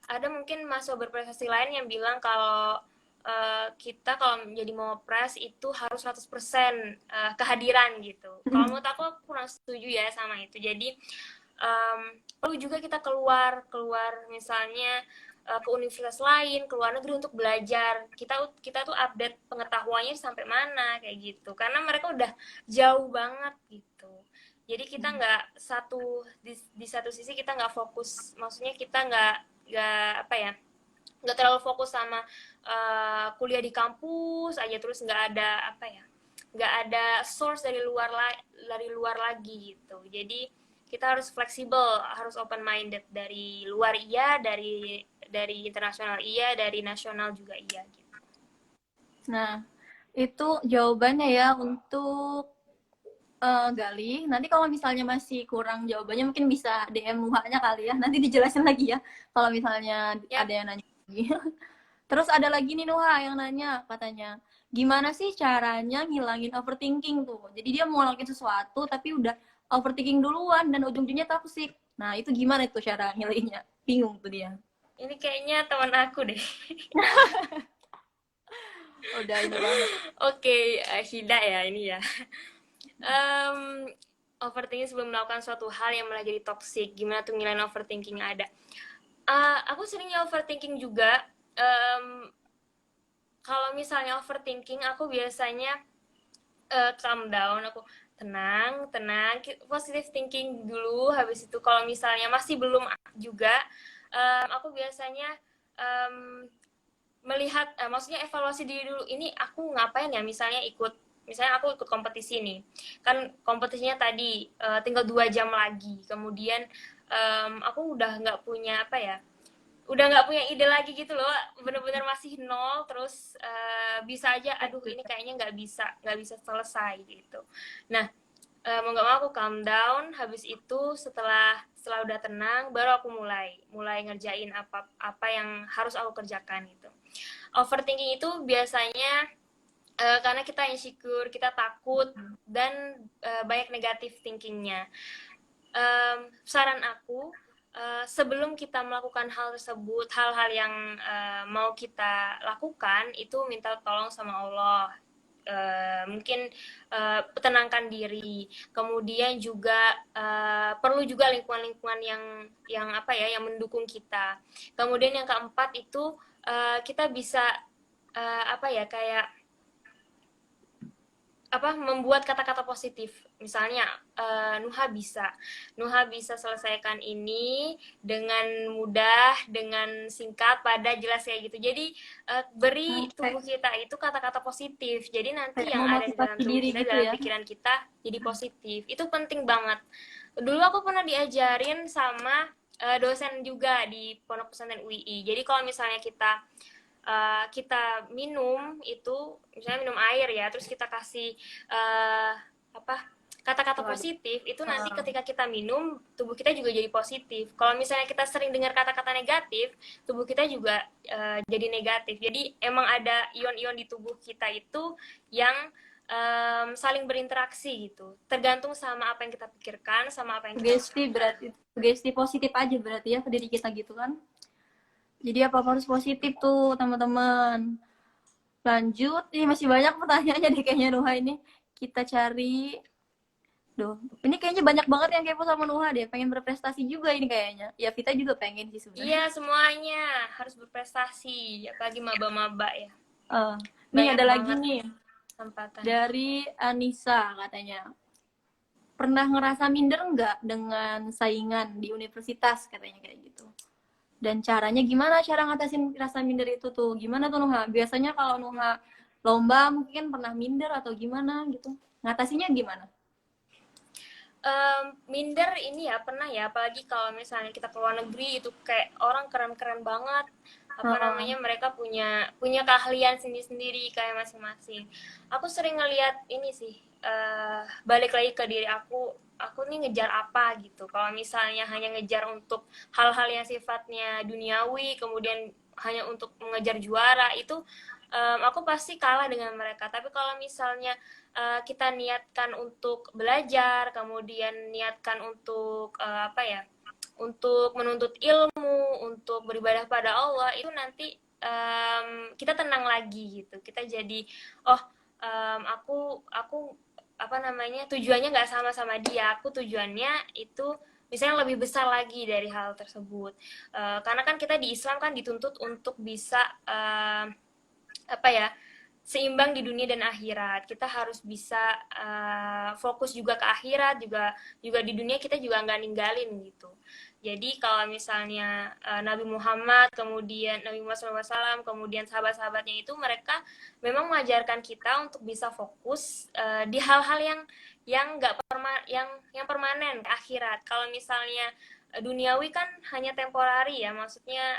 D: Ada mungkin mahasiswa berprestasi lain yang bilang kalau kita kalau menjadi mawapres itu harus 100% kehadiran gitu. Kalau menurut aku kurang setuju ya sama itu. Jadi perlu juga kita keluar misalnya ke universitas lain, ke luar negeri untuk belajar. Kita tuh update pengetahuannya sampai mana kayak gitu. Karena mereka udah jauh banget gitu. Jadi kita nggak di satu sisi kita nggak fokus, maksudnya kita nggak terlalu fokus sama kuliah di kampus aja, terus nggak ada source dari luar lagi gitu. Jadi kita harus fleksibel, harus open minded, dari luar iya, dari internasional iya, dari nasional juga iya gitu.
B: Nah, itu jawabannya ya untuk Gali. Nanti kalau misalnya masih kurang jawabannya mungkin bisa DM Nuhanya kali ya. Nanti dijelasin lagi ya kalau misalnya ada yang nanya lagi. Terus ada lagi nih Nuha yang nanya, katanya, gimana sih caranya ngilangin overthinking tuh? Jadi dia mau ngelakuin sesuatu tapi udah overthinking duluan dan ujung-ujungnya toxic. Nah, itu gimana itu cara ngilanginnya? Bingung tuh dia.
D: Ini kayaknya teman aku deh.
B: Udah ini banget.
D: Oke, Hida ya ini ya. Overthinking sebelum melakukan suatu hal yang malah jadi toxic. Gimana tuh ngilangin overthinking yang ada? Aku seringnya overthinking juga. kalau misalnya overthinking, aku biasanya calm down, aku tenang, positive thinking dulu. Habis itu kalau misalnya masih belum juga, aku biasanya melihat, maksudnya evaluasi diri dulu. Ini aku ngapain ya? Misalnya aku ikut kompetisi nih, kan kompetisinya tadi tinggal 2 jam lagi. Kemudian aku udah nggak punya ide lagi gitu loh, bener-bener masih nol. Terus bisa aja, aduh ini kayaknya nggak bisa selesai gitu. Nah, mau nggak mau aku calm down. Habis itu setelah udah tenang, baru aku mulai ngerjain apa yang harus aku kerjakan gitu. Overthinking itu biasanya karena kita insecure, kita takut, dan banyak negatif thinkingnya. Saran aku, sebelum kita melakukan hal tersebut, hal-hal yang mau kita lakukan, itu minta tolong sama Allah. Mungkin tenangkan diri. Kemudian juga perlu juga lingkungan-lingkungan yang mendukung kita. Kemudian yang keempat itu kita bisa kayak membuat kata-kata positif. Misalnya Nuha bisa selesaikan ini dengan mudah, dengan singkat, padat, jelas kayak gitu. Jadi beri tubuh kita itu kata-kata positif. Jadi nanti yang ada di dalam tubuh kita, dalam pikiran kita jadi positif. Itu penting banget. Dulu aku pernah diajarin sama dosen juga di Pondok Pesantren UI. Jadi kalau misalnya kita minum itu, misalnya minum air ya, terus kita kasih kata-kata positif, itu nanti ketika kita minum, tubuh kita juga jadi positif. Kalau misalnya kita sering dengar kata-kata negatif, tubuh kita juga jadi negatif. Jadi emang ada ion-ion di tubuh kita itu yang saling berinteraksi gitu. Tergantung sama apa yang kita pikirkan, sama apa yang kita
B: sugesti positif aja berarti ya ke diri kita gitu kan. Jadi apa-apa harus positif tuh teman-teman. Lanjut, ini masih banyak pertanyaannya deh kayaknya Nuha ini. Kita cari. Ini kayaknya banyak banget yang kepo sama Nuha deh. Pengen berprestasi juga ini kayaknya. Ya Vita juga pengen sih sebenarnya.
D: Iya, semuanya harus berprestasi. Apalagi maba-maba ya.
B: Nih ada lagi nih.
D: Kesempatan.
B: Dari Anissa katanya. Pernah ngerasa minder nggak dengan saingan di universitas katanya kayak gitu. Dan caranya gimana cara ngatasin rasa minder itu tuh? Gimana tuh Nuha? Biasanya kalau Nuha lomba mungkin pernah minder atau gimana gitu. Ngatasinnya gimana?
D: Minder ini ya pernah ya, apalagi kalau misalnya kita ke luar negeri itu kayak orang keren-keren banget. Mereka punya keahlian sendiri-sendiri kayak masing-masing. Aku sering ngelihat ini sih, balik lagi ke diri aku nih ngejar apa gitu. Kalau misalnya hanya ngejar untuk hal-hal yang sifatnya duniawi, kemudian hanya untuk mengejar juara, itu aku pasti kalah dengan mereka. Tapi kalau misalnya kita niatkan untuk belajar, kemudian niatkan untuk untuk menuntut ilmu, untuk beribadah pada Allah, itu nanti kita tenang lagi gitu. Kita jadi aku tujuannya nggak sama dia. Aku tujuannya itu misalnya lebih besar lagi dari hal tersebut. Karena kan kita di Islam kan dituntut untuk bisa seimbang di dunia dan akhirat. Kita harus bisa fokus juga ke akhirat, juga di dunia kita juga nggak ninggalin gitu. Jadi kalau misalnya Nabi Muhammad, kemudian Nabi Muhammad SAW, kemudian sahabat-sahabatnya itu, mereka memang mengajarkan kita untuk bisa fokus di hal-hal yang nggak yang permanen, akhirat. Kalau misalnya duniawi kan hanya temporari ya, maksudnya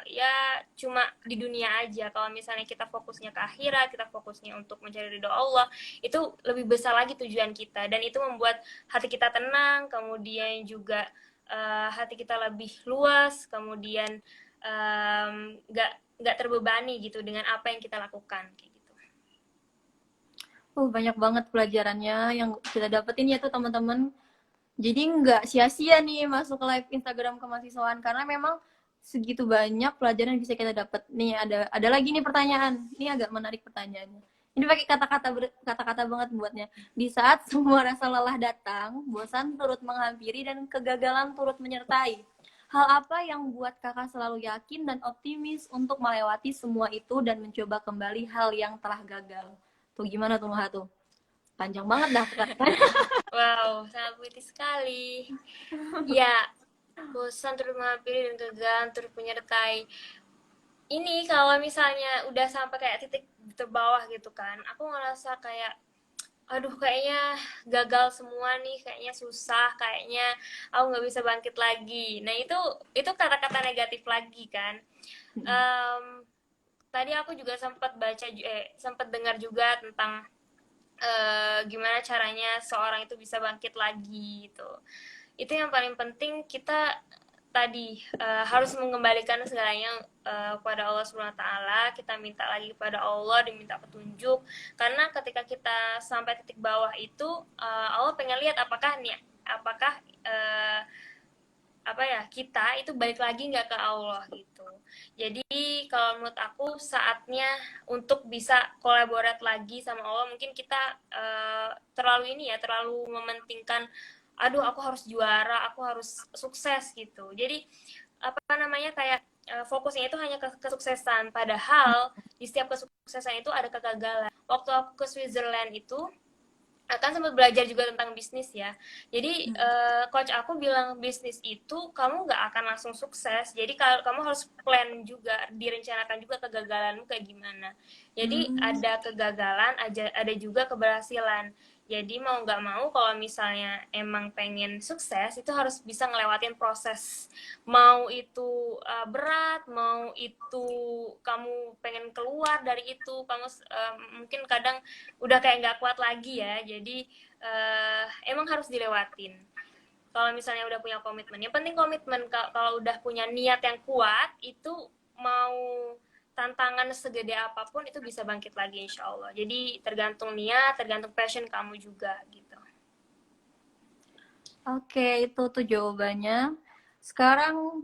D: ya cuma di dunia aja. Kalau misalnya kita fokusnya ke akhirat, kita fokusnya untuk mencari ridho Allah, itu lebih besar lagi tujuan kita, dan itu membuat hati kita tenang, kemudian juga hati kita lebih luas, kemudian nggak terbebani gitu dengan apa yang kita lakukan kayak gitu.
B: Banyak banget pelajarannya yang kita dapetin ya tuh teman-teman. Jadi nggak sia-sia nih masuk ke live Instagram kemahasiswaan, karena memang segitu banyak pelajaran yang bisa kita dapat. Nih ada lagi nih pertanyaan. Ini agak menarik pertanyaannya. Ini pakai kata-kata banget buatnya. Di saat semua rasa lelah datang, bosan turut menghampiri dan kegagalan turut menyertai. hal apa yang buat kakak selalu yakin dan optimis untuk melewati semua itu dan mencoba kembali hal yang telah gagal? Tuh gimana tuh Nuha tuh? Panjang banget dah pertanyaan.
D: Wow, sangat puitis sekali. Ya, bosan terus menghampiri dan gagal terus menyertai. Ini kalau misalnya udah sampai kayak titik terbawah gitu kan, aku ngerasa kayak aduh kayaknya gagal semua nih, kayaknya susah, kayaknya aku nggak bisa bangkit lagi. Nah itu kata-kata negatif lagi kan. Tadi aku juga sempat sempat dengar juga tentang gimana caranya seorang itu bisa bangkit lagi gitu. Itu yang paling penting, kita tadi harus mengembalikan segalanya kepada Allah Subhanahu wa taala. Kita minta lagi kepada Allah, diminta petunjuk. Karena ketika kita sampai titik bawah itu Allah pengen lihat apakah kita itu balik lagi nggak ke Allah gitu. Jadi kalau menurut aku saatnya untuk bisa kolaborat lagi sama Allah. Mungkin kita terlalu mementingkan aduh aku harus juara, aku harus sukses gitu. Jadi kayak fokusnya itu hanya ke kesuksesan, padahal di setiap kesuksesan itu ada kegagalan. Waktu aku ke Switzerland itu kan sempat belajar juga tentang bisnis ya. Jadi coach aku bilang bisnis itu kamu nggak akan langsung sukses. Jadi kamu harus plan juga, direncanakan juga kegagalanmu kayak gimana. Jadi ada kegagalan, ada juga keberhasilan. Jadi mau nggak mau kalau misalnya emang pengen sukses itu harus bisa ngelewatin proses. Mau itu berat, mau itu kamu pengen keluar dari itu, kamu mungkin kadang udah kayak nggak kuat lagi ya. Jadi emang harus dilewatin. Kalau misalnya udah punya komitmen, yang penting komitmen. Kalau udah punya niat yang kuat, itu mau tantangan segede apapun itu bisa bangkit lagi insya Allah. Jadi tergantung niat, tergantung passion kamu juga gitu.
B: Oke, itu tuh jawabannya. Sekarang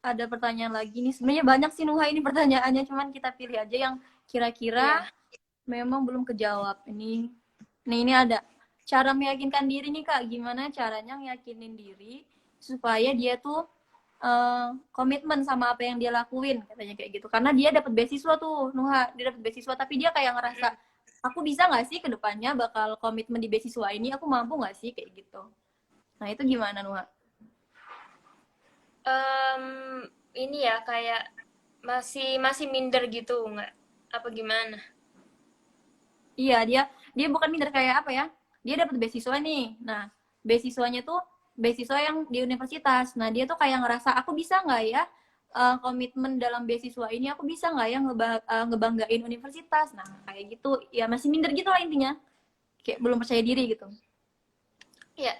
B: ada pertanyaan lagi nih. Sebenarnya banyak sih Nuha ini pertanyaannya, cuman kita pilih aja yang kira-kira memang belum kejawab. Ini ada. Cara meyakinkan diri nih Kak, gimana caranya ngeyakinin diri supaya dia tuh komitmen sama apa yang dia lakuin, katanya kayak gitu. Karena dia dapat beasiswa tuh, Nuha, dia dapat beasiswa, tapi dia kayak ngerasa aku bisa nggak sih ke depannya bakal komitmen di beasiswa ini, aku mampu nggak sih kayak gitu. Nah itu gimana Nuha?
D: Ini ya kayak masih minder gitu nggak? Apa gimana?
B: Iya, dia bukan minder, kayak apa ya? Dia dapat beasiswa nih. Nah, beasiswanya tuh beasiswa yang di universitas. Nah, dia tuh kayak ngerasa aku bisa nggak ya komitmen dalam beasiswa ini, aku bisa nggak ya ngebanggain universitas. Nah, kayak gitu. Ya masih minder gitu lah intinya. Kayak belum percaya diri gitu.
D: Ya,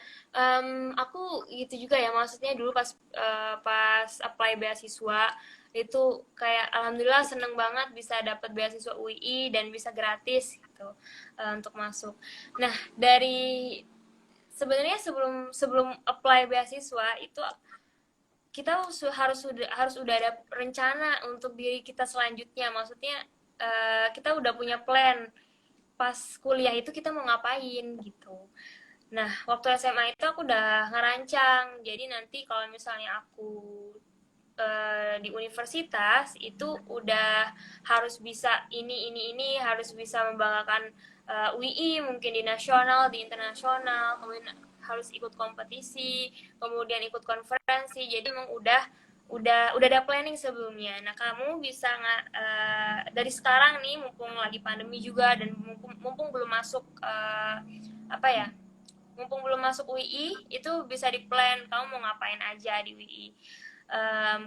D: aku gitu juga ya. Maksudnya dulu pas apply beasiswa itu kayak alhamdulillah seneng banget bisa dapat beasiswa UI dan bisa gratis gitu untuk masuk. Nah sebenarnya sebelum apply beasiswa itu kita harus udah ada rencana untuk diri kita selanjutnya. Maksudnya kita udah punya plan pas kuliah itu kita mau ngapain gitu. Nah waktu SMA itu aku udah ngerancang. Jadi nanti kalau misalnya aku di universitas itu udah harus bisa ini harus bisa membanggakan UI, mungkin di nasional, di internasional, kemudian harus ikut kompetisi, kemudian ikut konferensi. Jadi memang udah ada planning sebelumnya. Nah kamu bisa dari sekarang nih, mumpung lagi pandemi juga dan mumpung belum masuk mumpung belum masuk UI, itu bisa di plan kamu mau ngapain aja di UI.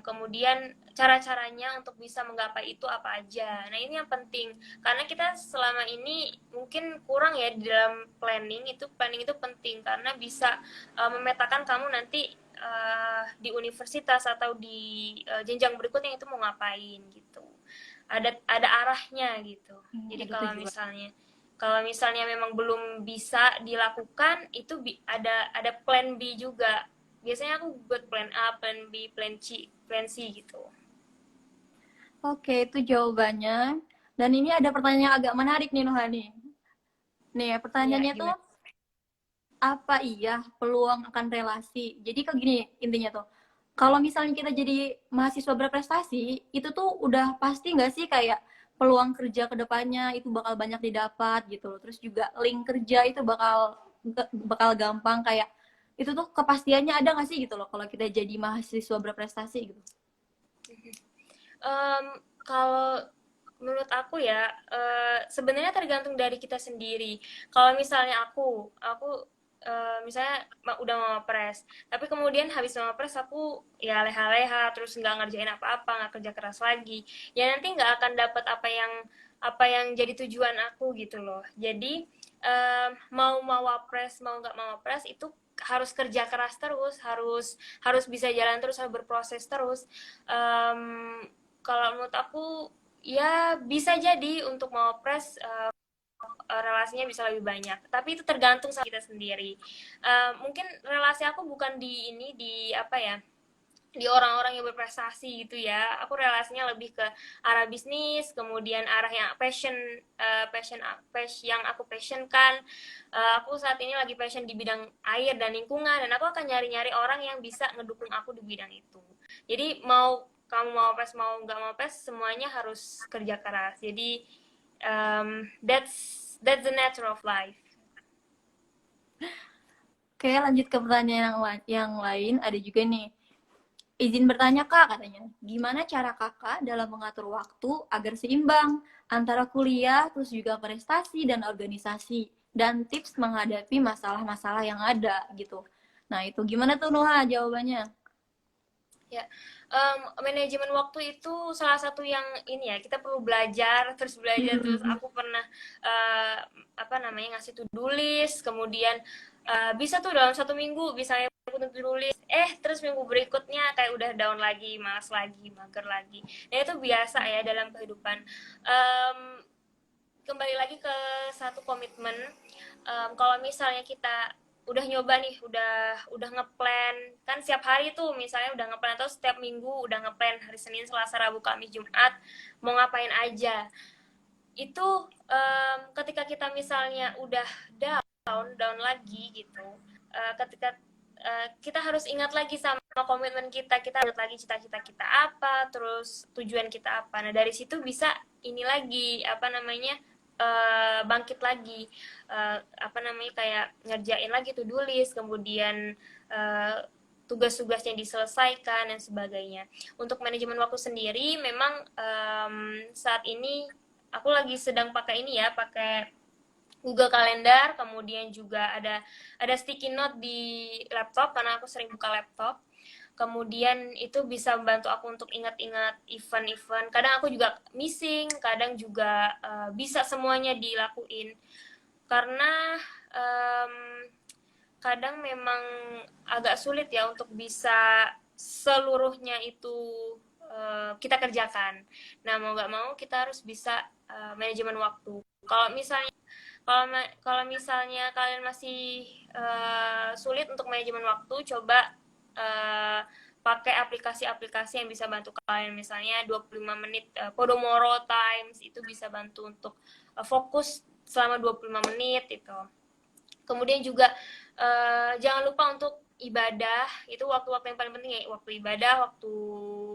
D: Kemudian cara-caranya untuk bisa menggapai itu apa aja. Nah ini yang penting, karena kita selama ini mungkin kurang ya di dalam planning itu penting karena bisa memetakan kamu nanti di universitas atau di jenjang berikutnya itu mau ngapain gitu. Ada arahnya gitu. Jadi kalau misalnya memang belum bisa dilakukan, itu ada plan B juga. Biasanya aku buat plan A, plan B, plan C gitu.
B: Oke, itu jawabannya. Dan ini ada pertanyaan agak menarik nih Nuhani. Nih pertanyaannya tuh, apa iya peluang akan relasi? Jadi kayak gini intinya tuh, kalau misalnya kita jadi mahasiswa berprestasi, itu tuh udah pasti nggak sih kayak peluang kerja ke depannya itu bakal banyak didapat gitu loh. Terus juga link kerja itu bakal gampang kayak itu tuh kepastiannya ada nggak sih gitu loh kalau kita jadi mahasiswa berprestasi gitu.
D: Kalau menurut aku ya, sebenarnya tergantung dari kita sendiri. Kalau misalnya aku misalnya udah mau ngepres, tapi kemudian habis mau ngepres aku ya leha-leha, terus nggak ngerjain apa-apa, nggak kerja keras lagi, ya nanti nggak akan dapat apa yang jadi tujuan aku gitu loh. Jadi mau wapres mau nggak mau wapres itu harus kerja keras terus, harus bisa jalan terus, harus berproses terus. Kalau menurut aku ya bisa jadi untuk mau wapres relasinya bisa lebih banyak, tapi itu tergantung sama kita sendiri. Mungkin relasi aku bukan di apa ya, di orang-orang yang berprestasi gitu ya. Aku relasinya lebih ke arah bisnis, kemudian arah yang passion yang aku passionkan. Aku saat ini lagi passion di bidang air dan lingkungan, dan aku akan nyari-nyari orang yang bisa ngedukung aku di bidang itu. Jadi kamu mau pes mau nggak mau pes, semuanya harus kerja keras. Jadi that's the nature of life.
B: Oke, lanjut ke pertanyaan yang lain. Ada juga nih, izin bertanya kak, katanya, gimana cara kakak dalam mengatur waktu agar seimbang antara kuliah, terus juga prestasi dan organisasi, dan tips menghadapi masalah-masalah yang ada gitu. Nah itu gimana tuh Nuha jawabannya?
D: Ya, manajemen waktu itu salah satu yang ini ya, kita perlu belajar terus Aku pernah apa namanya, ngasih to-do list, kemudian bisa tuh dalam 1 minggu misalnya aku to-do list, terus minggu berikutnya kayak udah down lagi, malas lagi, mager lagi. Nah itu biasa ya dalam kehidupan. Kembali lagi ke satu komitmen. Kalau misalnya kita udah nyoba nih, udah ngeplan kan setiap hari tuh, misalnya udah ngeplan, atau setiap minggu udah ngeplan hari Senin, Selasa, Rabu, Kamis, Jumat mau ngapain aja. Itu ketika kita misalnya udah down lagi gitu, ketika kita harus ingat lagi sama komitmen kita ingat lagi cita-cita kita apa, terus tujuan kita apa. Nah dari situ bisa ini lagi apa namanya, bangkit lagi, apa namanya, kayak ngerjain lagi to-do list, kemudian tugas-tugasnya diselesaikan dan sebagainya. Untuk manajemen waktu sendiri memang saat ini aku lagi sedang pakai ini ya, pakai Google Calendar, kemudian juga ada sticky note di laptop karena aku sering buka laptop. Kemudian itu bisa membantu aku untuk ingat-ingat event-event. Kadang aku juga missing, kadang juga bisa semuanya dilakuin. Karena kadang memang agak sulit ya untuk bisa seluruhnya itu kita kerjakan. Nah mau nggak mau kita harus bisa manajemen waktu. Kalau misalnya kalian masih sulit untuk manajemen waktu, coba pakai aplikasi-aplikasi yang bisa bantu kalian, misalnya 25 menit Pomodoro Times, itu bisa bantu untuk fokus selama 25 menit itu. Kemudian juga jangan lupa untuk ibadah, itu waktu-waktu yang paling penting ya, waktu ibadah, waktu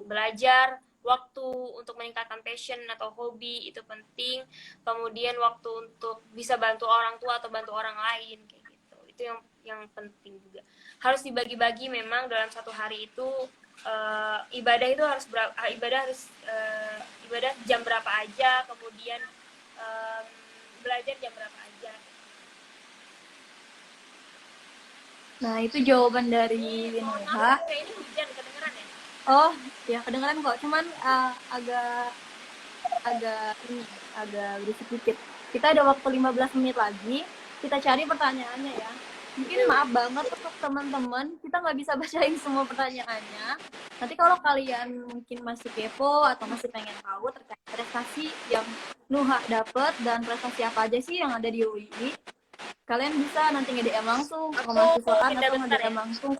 D: belajar, waktu untuk meningkatkan passion atau hobi itu penting. Kemudian waktu untuk bisa bantu orang tua atau bantu orang lain kayak gitu, itu yang penting juga. Harus dibagi-bagi memang dalam satu hari itu, ibadah itu harus ibadah jam berapa aja, kemudian belajar jam berapa aja.
B: Nah itu jawaban dari Nuha.
D: Ini hujan, kedengeran ya?
B: Oh ya kedengeran kok, cuman agak berisik dikit. Kita ada waktu 15 menit lagi, kita cari pertanyaannya ya. Mungkin maaf banget untuk teman-teman, kita nggak bisa bacain semua pertanyaannya. Nanti kalau kalian mungkin masih kepo atau masih pengen tahu terkait prestasi yang Nuha dapet dan prestasi apa aja sih yang ada di UI, kalian bisa nanti nge-DM langsung ke mahasiswaan atau nge-DM langsung.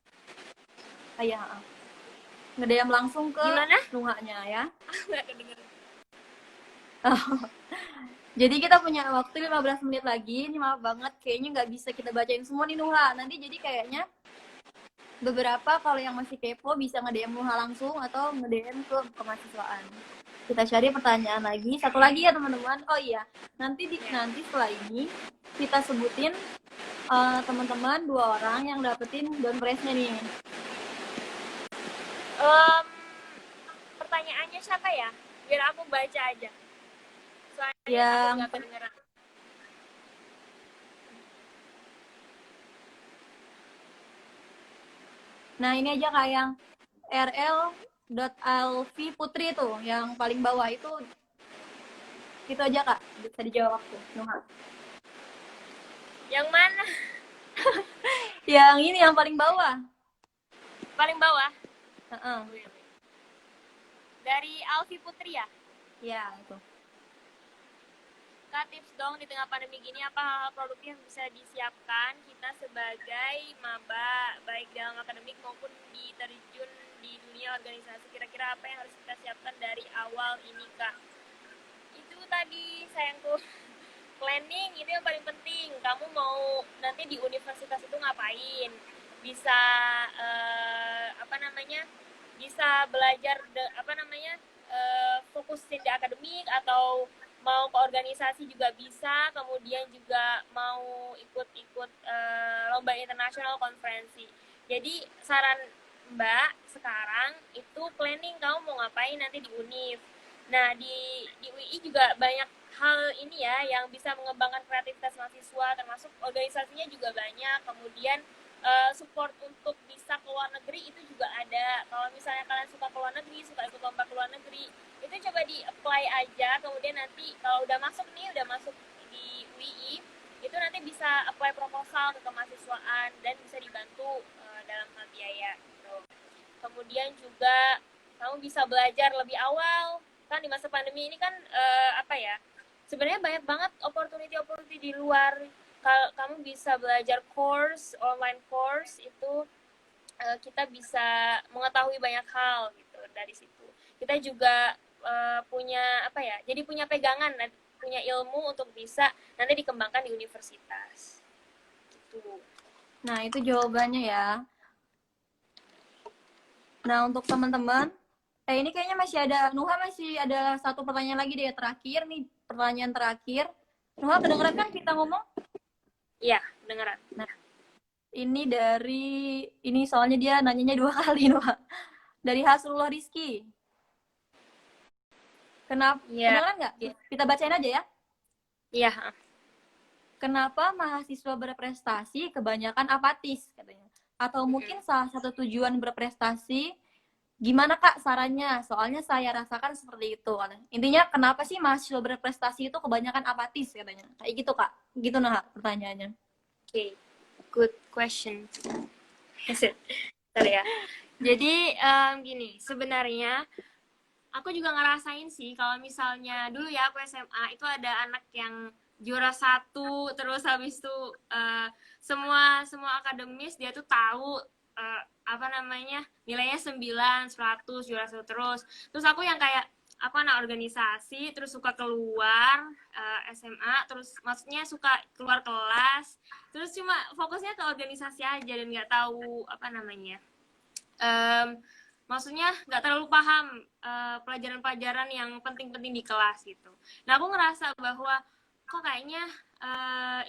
B: Nge-DM langsung ke Nuha-nya ya. Jadi kita punya waktu 15 menit lagi. Ini maaf banget, kayaknya nggak bisa kita bacain semua nih Nuha. Nanti jadi kayaknya beberapa kalau yang masih kepo bisa nge-DM Nuha langsung atau nge-DM ke kemahasiswaan. Kita cari pertanyaan lagi, satu lagi ya teman-teman. Oh iya, nanti setelah ini kita sebutin teman-teman 2 orang yang dapetin door prize-nya nih.
D: Pertanyaannya siapa ya? Biar aku baca aja. Soalnya
B: Yang
D: aku nggak kedengeran.
B: Nah ini aja Kak yang rl.alvi putri tuh yang paling bawah itu aja Kak, bisa dijawab tuh Nuha.
D: Yang mana?
B: Yang ini yang paling bawah.
D: Paling bawah?
B: Uh-uh.
D: Dari Alfi Putri ya?
B: Ya itu.
D: Kak, tips dong di tengah pandemi gini apa hal-hal produktif yang bisa disiapkan kita sebagai maba baik dalam akademik maupun di terjun di dunia organisasi, kira-kira apa yang harus kita siapkan dari awal ini Kak? Itu tadi sayangku, planning itu yang paling penting. Kamu mau nanti di universitas itu ngapain, bisa bisa belajar fokusin di akademik atau mau ke organisasi juga bisa, kemudian juga mau ikut lomba internasional konferensi. Jadi saran Mbak sekarang itu planning kamu mau ngapain nanti di UNIF. Nah di UI juga banyak hal ini ya yang bisa mengembangkan kreativitas mahasiswa, termasuk organisasinya juga banyak. Kemudian support untuk bisa ke luar negeri itu juga ada. Kalau misalnya kalian suka ke luar negeri, suka ikut lomba ke luar negeri, itu coba di apply aja. Kemudian nanti kalau udah masuk di UI, itu nanti bisa apply proposal ke kemahasiswaan dan bisa dibantu dalam hal biaya gitu. Kemudian juga kamu bisa belajar lebih awal kan di masa pandemi ini kan sebenarnya banyak banget opportunity di luar. Kalau kamu bisa belajar online course itu kita bisa mengetahui banyak hal gitu dari situ. Kita juga jadi punya pegangan, punya ilmu untuk bisa nanti dikembangkan di universitas gitu.
B: Nah itu jawabannya ya. Nah untuk teman-teman ini kayaknya Nuha masih ada satu pertanyaan lagi deh, terakhir nih, pertanyaan terakhir. Nuha kedengeran kan kita ngomong?
D: Iya, kedengeran.
B: Nah, ini soalnya dia nanyanya 2 kali Nuha. Dari Hasrullah Rizky. Kenapa? Kedengeran nggak? Kita bacain aja ya.
D: Iya.
B: Kenapa mahasiswa berprestasi kebanyakan apatis katanya? Atau mungkin salah satu tujuan berprestasi, gimana Kak sarannya? Soalnya saya rasakan seperti itu. Intinya kenapa sih mahasiswa berprestasi itu kebanyakan apatis katanya? Kayak gitu Kak. Gitu nah pertanyaannya.
D: Oke. Good question. Sorry ya. Jadi gini, sebenarnya aku juga ngerasain sih kalau misalnya dulu ya aku SMA itu ada anak yang juara 1, terus habis itu semua akademis dia tuh tahu nilainya 9, 100, juara 1 terus aku yang kayak aku anak organisasi terus suka keluar SMA, terus maksudnya suka keluar kelas, terus cuma fokusnya ke organisasi aja dan nggak tahu maksudnya nggak terlalu paham pelajaran-pelajaran yang penting-penting di kelas gitu. Nah aku ngerasa bahwa kok kayaknya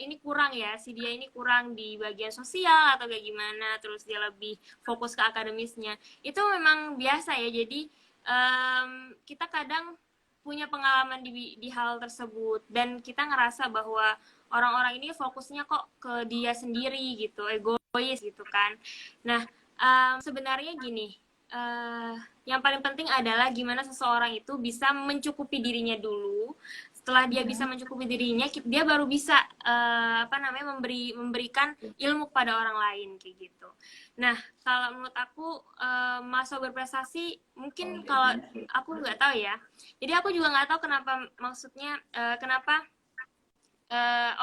D: ini kurang ya, si dia ini kurang di bagian sosial atau kayak gimana, terus dia lebih fokus ke akademisnya. Itu memang biasa ya, jadi kita kadang punya pengalaman di hal tersebut dan kita ngerasa bahwa orang-orang ini fokusnya kok ke dia sendiri gitu, egois gitu kan. Nah sebenarnya gini, yang paling penting adalah gimana seseorang itu bisa mencukupi dirinya dulu. Setelah dia bisa mencukupi dirinya, dia baru bisa memberikan ilmu kepada orang lain kayak gitu. Nah, kalau menurut aku masa berprestasi mungkin kalau aku nggak tahu ya. Jadi aku juga nggak tahu kenapa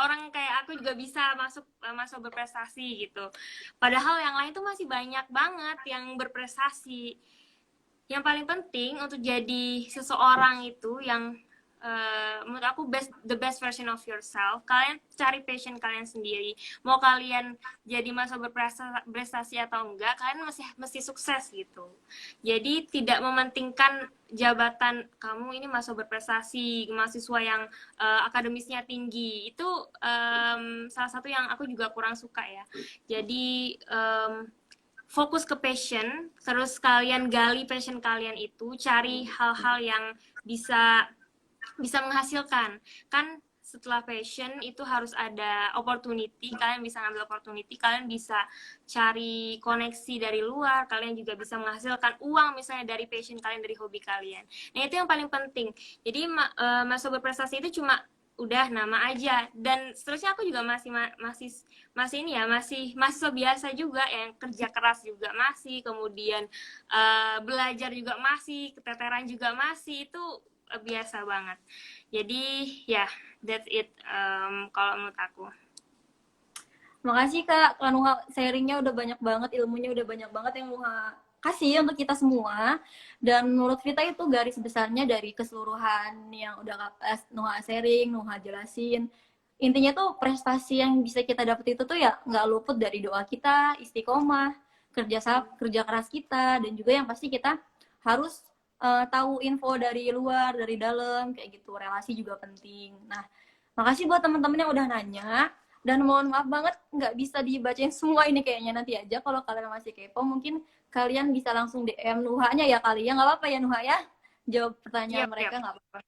D: orang kayak aku juga bisa masuk masa berprestasi gitu. Padahal yang lain tuh masih banyak banget yang berprestasi. Yang paling penting untuk jadi seseorang itu yang menurut aku the best version of yourself. Kalian cari passion kalian sendiri. Mau kalian jadi mahasiswa berprestasi atau enggak, kalian mesti sukses gitu. Jadi tidak mementingkan jabatan kamu ini mahasiswa berprestasi, mahasiswa yang akademisnya tinggi. Itu salah satu yang aku juga kurang suka ya. Jadi fokus ke passion, terus kalian gali passion kalian itu, cari hal-hal yang bisa menghasilkan. Kan setelah passion itu harus ada opportunity, kalian bisa ngambil opportunity, kalian bisa cari koneksi dari luar, kalian juga bisa menghasilkan uang misalnya dari passion kalian, dari hobi kalian. Nah, itu yang paling penting. Jadi mahasiswa berprestasi itu cuma udah nama aja, dan seterusnya aku juga masih ini ya, masih mahasiswa biasa juga yang kerja keras juga masih, kemudian belajar juga masih, keteteran juga masih, itu biasa banget. Jadi ya, that's it kalau menurut aku.
B: Makasih Kak Nuha, sharingnya udah banyak banget, ilmunya udah banyak banget yang Nuha kasih untuk kita semua. Dan menurut kita itu garis besarnya dari keseluruhan yang udah Nuha sharing, Nuha jelasin. Intinya tuh prestasi yang bisa kita dapet itu tuh ya nggak luput dari doa kita, istiqomah, kerja keras kita, dan juga yang pasti kita harus tahu info dari luar, dari dalam, kayak gitu. Relasi juga penting. Nah, makasih buat teman-teman yang udah nanya. Dan mohon maaf banget nggak bisa dibacain semua ini kayaknya, nanti aja kalau kalian masih kepo mungkin kalian bisa langsung DM Nuhanya ya kali ya, nggak apa-apa ya Nuha ya, jawab pertanyaan mereka nggak apa-apa.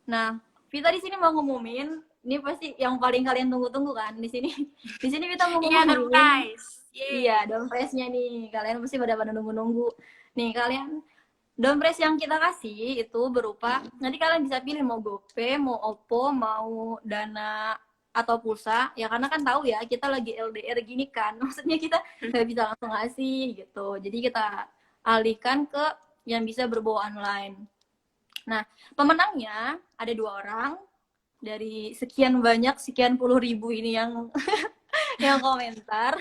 B: Nah, Vita di sini mau ngumumin, ini pasti yang paling kalian tunggu-tunggu kan di sini. Di sini Vita mau ngumumin. Iya, dompresnya nih, kalian pasti pada nunggu-nunggu. Nih kalian, dompres yang kita kasih itu berupa, nanti kalian bisa pilih mau GoPay, mau OPPO, mau Dana atau pulsa, ya karena kan tahu ya kita lagi LDR gini kan, maksudnya kita nggak bisa langsung ngasih gitu, jadi kita alihkan ke yang bisa berbau online. Nah, pemenangnya ada 2 orang dari sekian banyak, sekian puluh ribu ini yang yang komentar.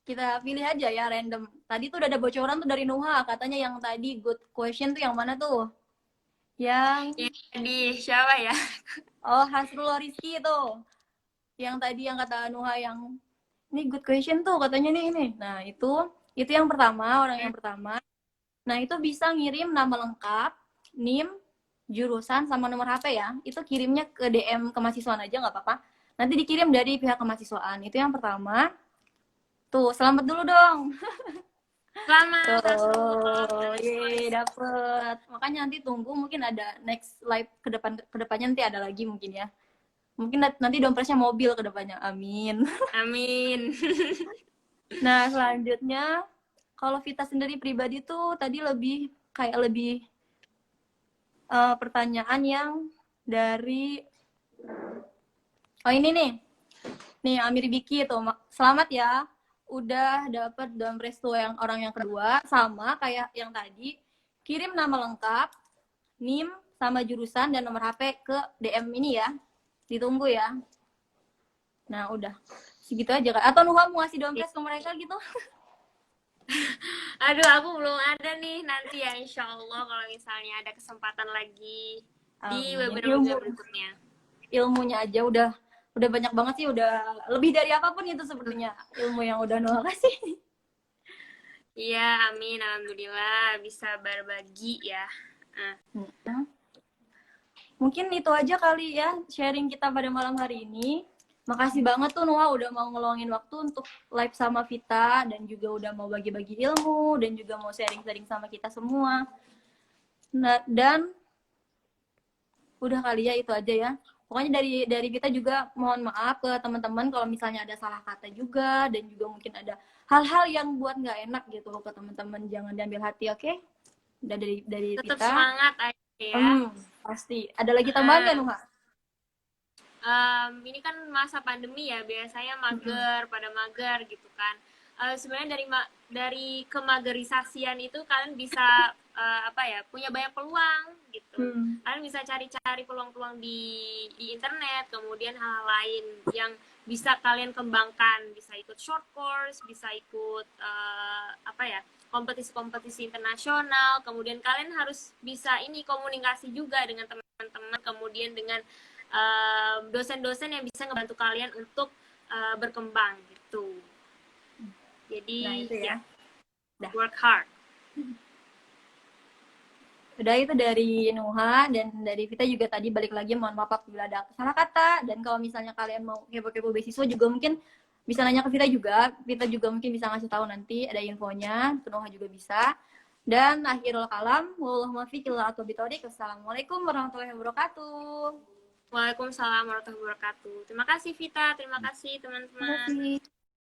B: Kita pilih aja ya random. Tadi tuh udah ada bocoran tuh dari Nuha, katanya yang tadi good question tuh yang mana tuh? Yang
D: di siapa ya?
B: Oh, Hasrul Rizky itu. Yang tadi yang kata Nuha yang ini good question tuh katanya nih ini. Nah, itu yang pertama, orang yang pertama. Nah, itu bisa ngirim nama lengkap, NIM, jurusan sama nomor HP ya. Itu kirimnya ke DM kemahasiswaan aja nggak apa-apa. Nanti dikirim dari pihak kemahasiswaan. Itu yang pertama. Tuh, selamat dulu dong.
D: Selamat.
B: Tuh, yeay, dapet. Makanya nanti tunggu, mungkin ada next live ke depannya nanti ada lagi mungkin ya. Mungkin nanti dompresnya mobil ke depannya. Amin.
D: Amin.
B: Nah, selanjutnya kalau Vita sendiri pribadi tuh tadi lebih pertanyaan yang dari ini nih. Nih, Amir Biki tuh. Selamat ya. Udah dapet dompres tuh yang orang yang kedua, sama kayak yang tadi, kirim nama lengkap, NIM sama jurusan dan nomor HP ke DM ini ya. Ditunggu ya. Nah, udah. Segitu aja kan. Atau Nuha mau ngasih dompres ke mereka gitu?
D: Aduh, aku belum ada nih. Nanti ya insya Allah kalau misalnya ada kesempatan lagi di webinar berikutnya.
B: Ilmunya aja udah banyak banget sih, udah lebih dari apapun itu sepertinya ilmu yang udah Nuha kasih.
D: Iya, amin, alhamdulillah bisa berbagi ya.
B: Mungkin itu aja kali ya sharing kita pada malam hari ini. Makasih banget tuh Nuha udah mau ngeluangin waktu untuk live sama Vita, dan juga udah mau bagi-bagi ilmu, dan juga mau sharing-sharing sama kita semua. Nah, dan udah kali ya itu aja ya. Pokoknya dari kita juga mohon maaf ke teman-teman kalau misalnya ada salah kata juga, dan juga mungkin ada hal-hal yang buat nggak enak gitu ke teman-teman, jangan diambil hati, oke? Dan dari
D: tetap
B: kita
D: semangat aja ya.
B: Pasti. Ada lagi tambahan nggak Nuha?
D: Ini kan masa pandemi ya, biasanya mager, pada mager gitu kan. Sebenarnya dari kemagerisasian itu kalian bisa punya banyak peluang gitu. Kalian bisa cari-cari peluang-peluang di internet, kemudian hal lain yang bisa kalian kembangkan, bisa ikut short course, bisa ikut kompetisi-kompetisi internasional, kemudian kalian harus bisa ini komunikasi juga dengan teman-teman, kemudian dengan dosen-dosen yang bisa ngebantu kalian untuk berkembang gitu. Jadi
B: Nah, itu ya. Dah.
D: work hard.
B: Udah, itu dari Nuha, dan dari Vita juga tadi balik lagi, mohon maaf apabila ada salah kata, dan kalau misalnya kalian mau kepo-kepo beasiswa juga mungkin bisa nanya ke Vita juga mungkin bisa ngasih tahu nanti ada infonya, Nuha juga bisa. Dan akhirul kalam, wallahu muwaffiq ila aqwamit thoriq. Wassalamualaikum warahmatullahi wabarakatuh.
D: Waalaikumsalam warahmatullahi wabarakatuh. Terima kasih Vita, terima kasih teman-teman.
B: Terima kasih.